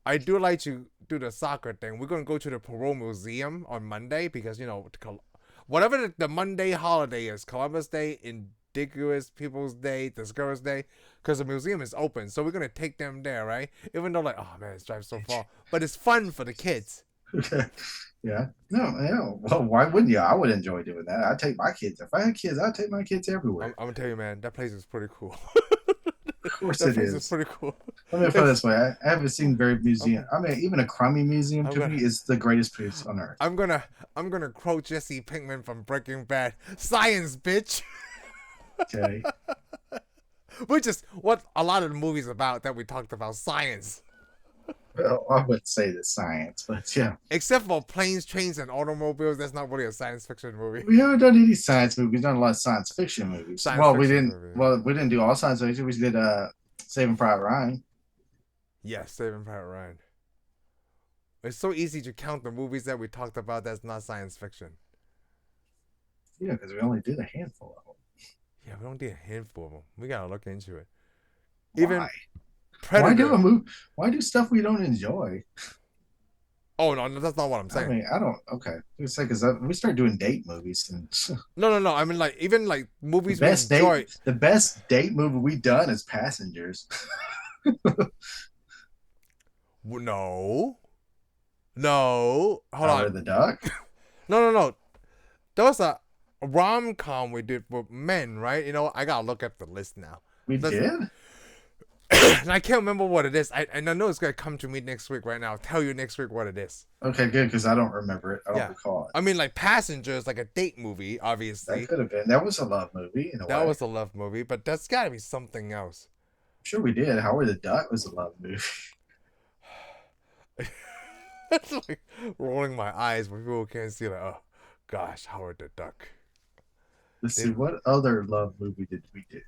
I do like to do the soccer thing. We're gonna go to the Parole Museum on Monday because whatever the Monday holiday is, Columbus Day, Indigenous Peoples Day, Discoverers Day, because the museum is open. So we're gonna take them there, right? Even though like, oh man, it's driving so far, but it's fun for the kids. Yeah. No. Well, why wouldn't you? I would enjoy doing that. I'd take my kids. If I had kids, I'd take my kids everywhere. I'm gonna tell you, man, that place is pretty cool. Of course it is. It's pretty cool. Let me put it this way. I haven't seen very museum. I mean, even a crummy museum to me is the greatest place on Earth. I'm gonna quote Jesse Pinkman from Breaking Bad. Science, bitch. Okay. Which is what a lot of the movies about that we talked about. Science. Well, I would say the science, but yeah. Except for planes, trains, and automobiles, that's not really a science fiction movie. We haven't done any science movies. We've done a lot of science fiction movies. Science Well, we fiction didn't. movie. Well, we didn't do all science fiction. We did Saving Private Ryan. Yes, Saving Private Ryan. It's so easy to count the movies that we talked about that's not science fiction. Yeah, because we only did a handful of them. Yeah, we don't do a handful of them. We gotta look into it. Why? Even Predator. Why do stuff we don't enjoy? Oh no, that's not what I'm saying. I mean, I don't. Okay, because we start doing date movies and No. I mean, like even like movies we enjoy. the best date movie we done is Passengers. No. Hold Howard on. the Duck. No. That was a rom-com we did with men, right? You know, I gotta look up the list now. We did. And I can't remember what it is. I know it's gonna come to me next week. Right now, I'll tell you next week what it is. Okay, good, because I don't remember it. I don't recall it. I mean, like Passengers, like a date movie, obviously. That could have been. That was a love movie. That was a love movie, but that's gotta be something else. I'm sure we did. Howard the Duck was a love movie. It's like rolling my eyes, but people can't see. Like, oh gosh, Howard the Duck. Let's see, what other love movie did we do?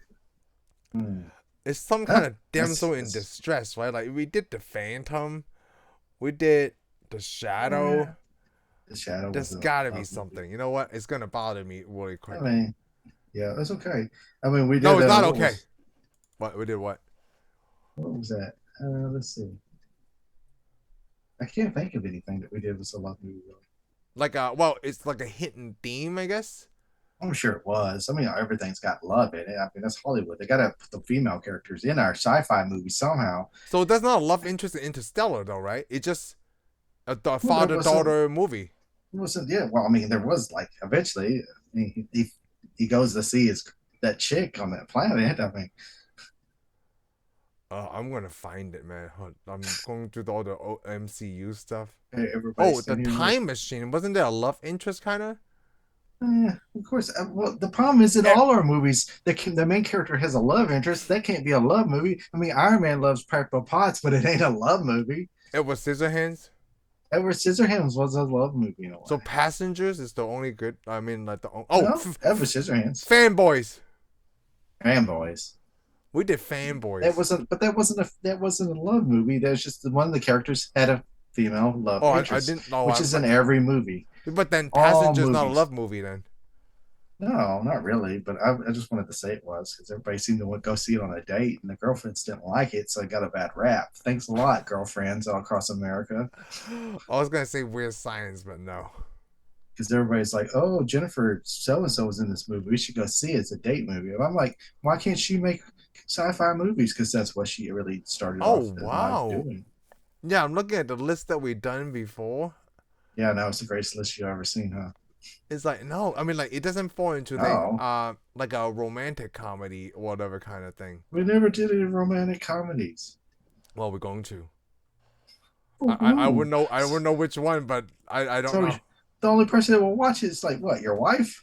It's some kind of damsel in distress, right? Like we did The Phantom, we did The Shadow. Yeah. The Shadow. There's gotta be something. Movie. You know what? It's gonna bother me really quick. I mean, yeah, that's okay. I mean, we did. No, it's not okay. What we did? What was that? Let's see. I can't think of anything that we did with a love movie. Like well, it's like a hidden theme, I guess. I'm sure it was. I mean, everything's got love in it. I mean, that's Hollywood. They got to put the female characters in our sci-fi movies somehow. So there's not a love interest in Interstellar, though, right? It's just a father-daughter movie. It wasn't. Yeah. Well, I mean, there was like eventually he goes to see that chick on that planet. I mean. I'm gonna find it, man. I'm going through all the MCU stuff. Hey, the time machine. Wasn't there a love interest, kind of? Of course. Well, the problem is in all our movies, the main character has a love interest. That can't be a love movie. I mean, Iron Man loves Pepper Potts, but it ain't a love movie. It was Scissorhands. Edward Scissorhands was a love movie. In a way. So Passengers is the only good. I mean, like Edward Scissorhands. Fanboys. We did Fanboys. That wasn't a love movie. That was just one of the characters had a female love interest, I didn't know, which is in every movie. But then Passengers not a love movie then. No, not really. But I just wanted to say it was because everybody seemed to go see it on a date, and the girlfriends didn't like it, so it got a bad rap. Thanks a lot, girlfriends all across America. I was gonna say Weird Science, but no. Because everybody's like, "Oh, Jennifer so and so was in this movie. We should go see it. It's a date movie." And I'm like, "Why can't she make sci-fi movies?" Because that's what she really started off doing. Yeah, I'm looking at the list that we've done before. Yeah, no, it's the greatest list you've ever seen, huh? It's like, no, I mean, like, it doesn't fall into like a romantic comedy or whatever kind of thing. We never did any romantic comedies. Well, we're going to. I would know which one, but I don't know. The only person that will watch it is like, what, your wife?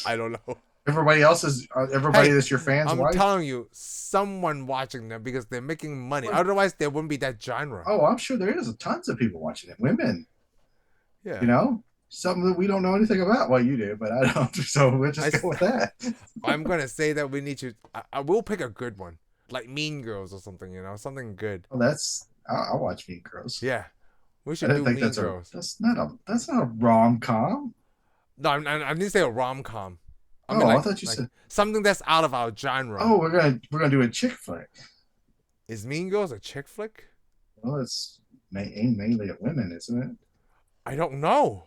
I don't know. Everybody that's your fans' wife? I'm telling you, someone watching them because they're making money. Otherwise, there wouldn't be that genre. Oh, I'm sure there is tons of people watching it. Women. Yeah. You know? Something that we don't know anything about. Well, you do, but I don't. So we'll just go with that. I'm going to say that we need to... I will pick a good one. Like Mean Girls or something, you know? Something good. Well, I'll watch Mean Girls. Yeah. We should do Mean Girls. That's not a rom-com. No, I didn't say a rom-com. I thought you said something that's out of our genre. Oh, we're gonna do a chick flick. Is Mean Girls a chick flick? Well, it's aimed mainly at women, isn't it? I don't know.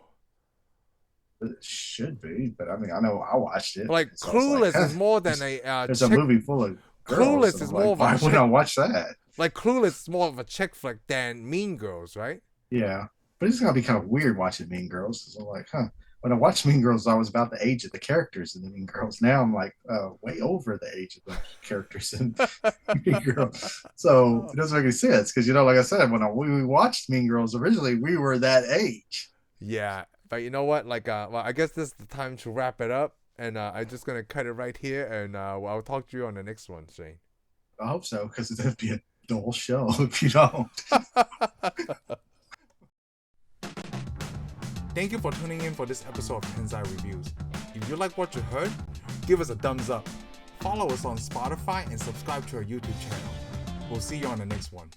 It should be, but I mean, I know I watched it. Like Clueless is more than a. There's a movie full of girls. Clueless is more of a. Why would I watch that? Like Clueless is more of a chick flick than Mean Girls, right? Yeah, but it's gonna be kind of weird watching Mean Girls. So I'm like, when I watched Mean Girls, I was about the age of the characters in the Mean Girls. Now I'm like way over the age of the characters in Mean Girls. So it doesn't make any sense because, like I said, when we watched Mean Girls originally, we were that age. Yeah, but you know what? Like, well, I guess this is the time to wrap it up, and I'm just gonna cut it right here, and I'll talk to you on the next one, Shane. I hope so, because that'd be the whole show if you don't. Thank you for tuning in for this episode of Tensai Reviews. If you like what you heard, give us a thumbs up. Follow us on Spotify and subscribe to our YouTube channel. We'll see you on the next one.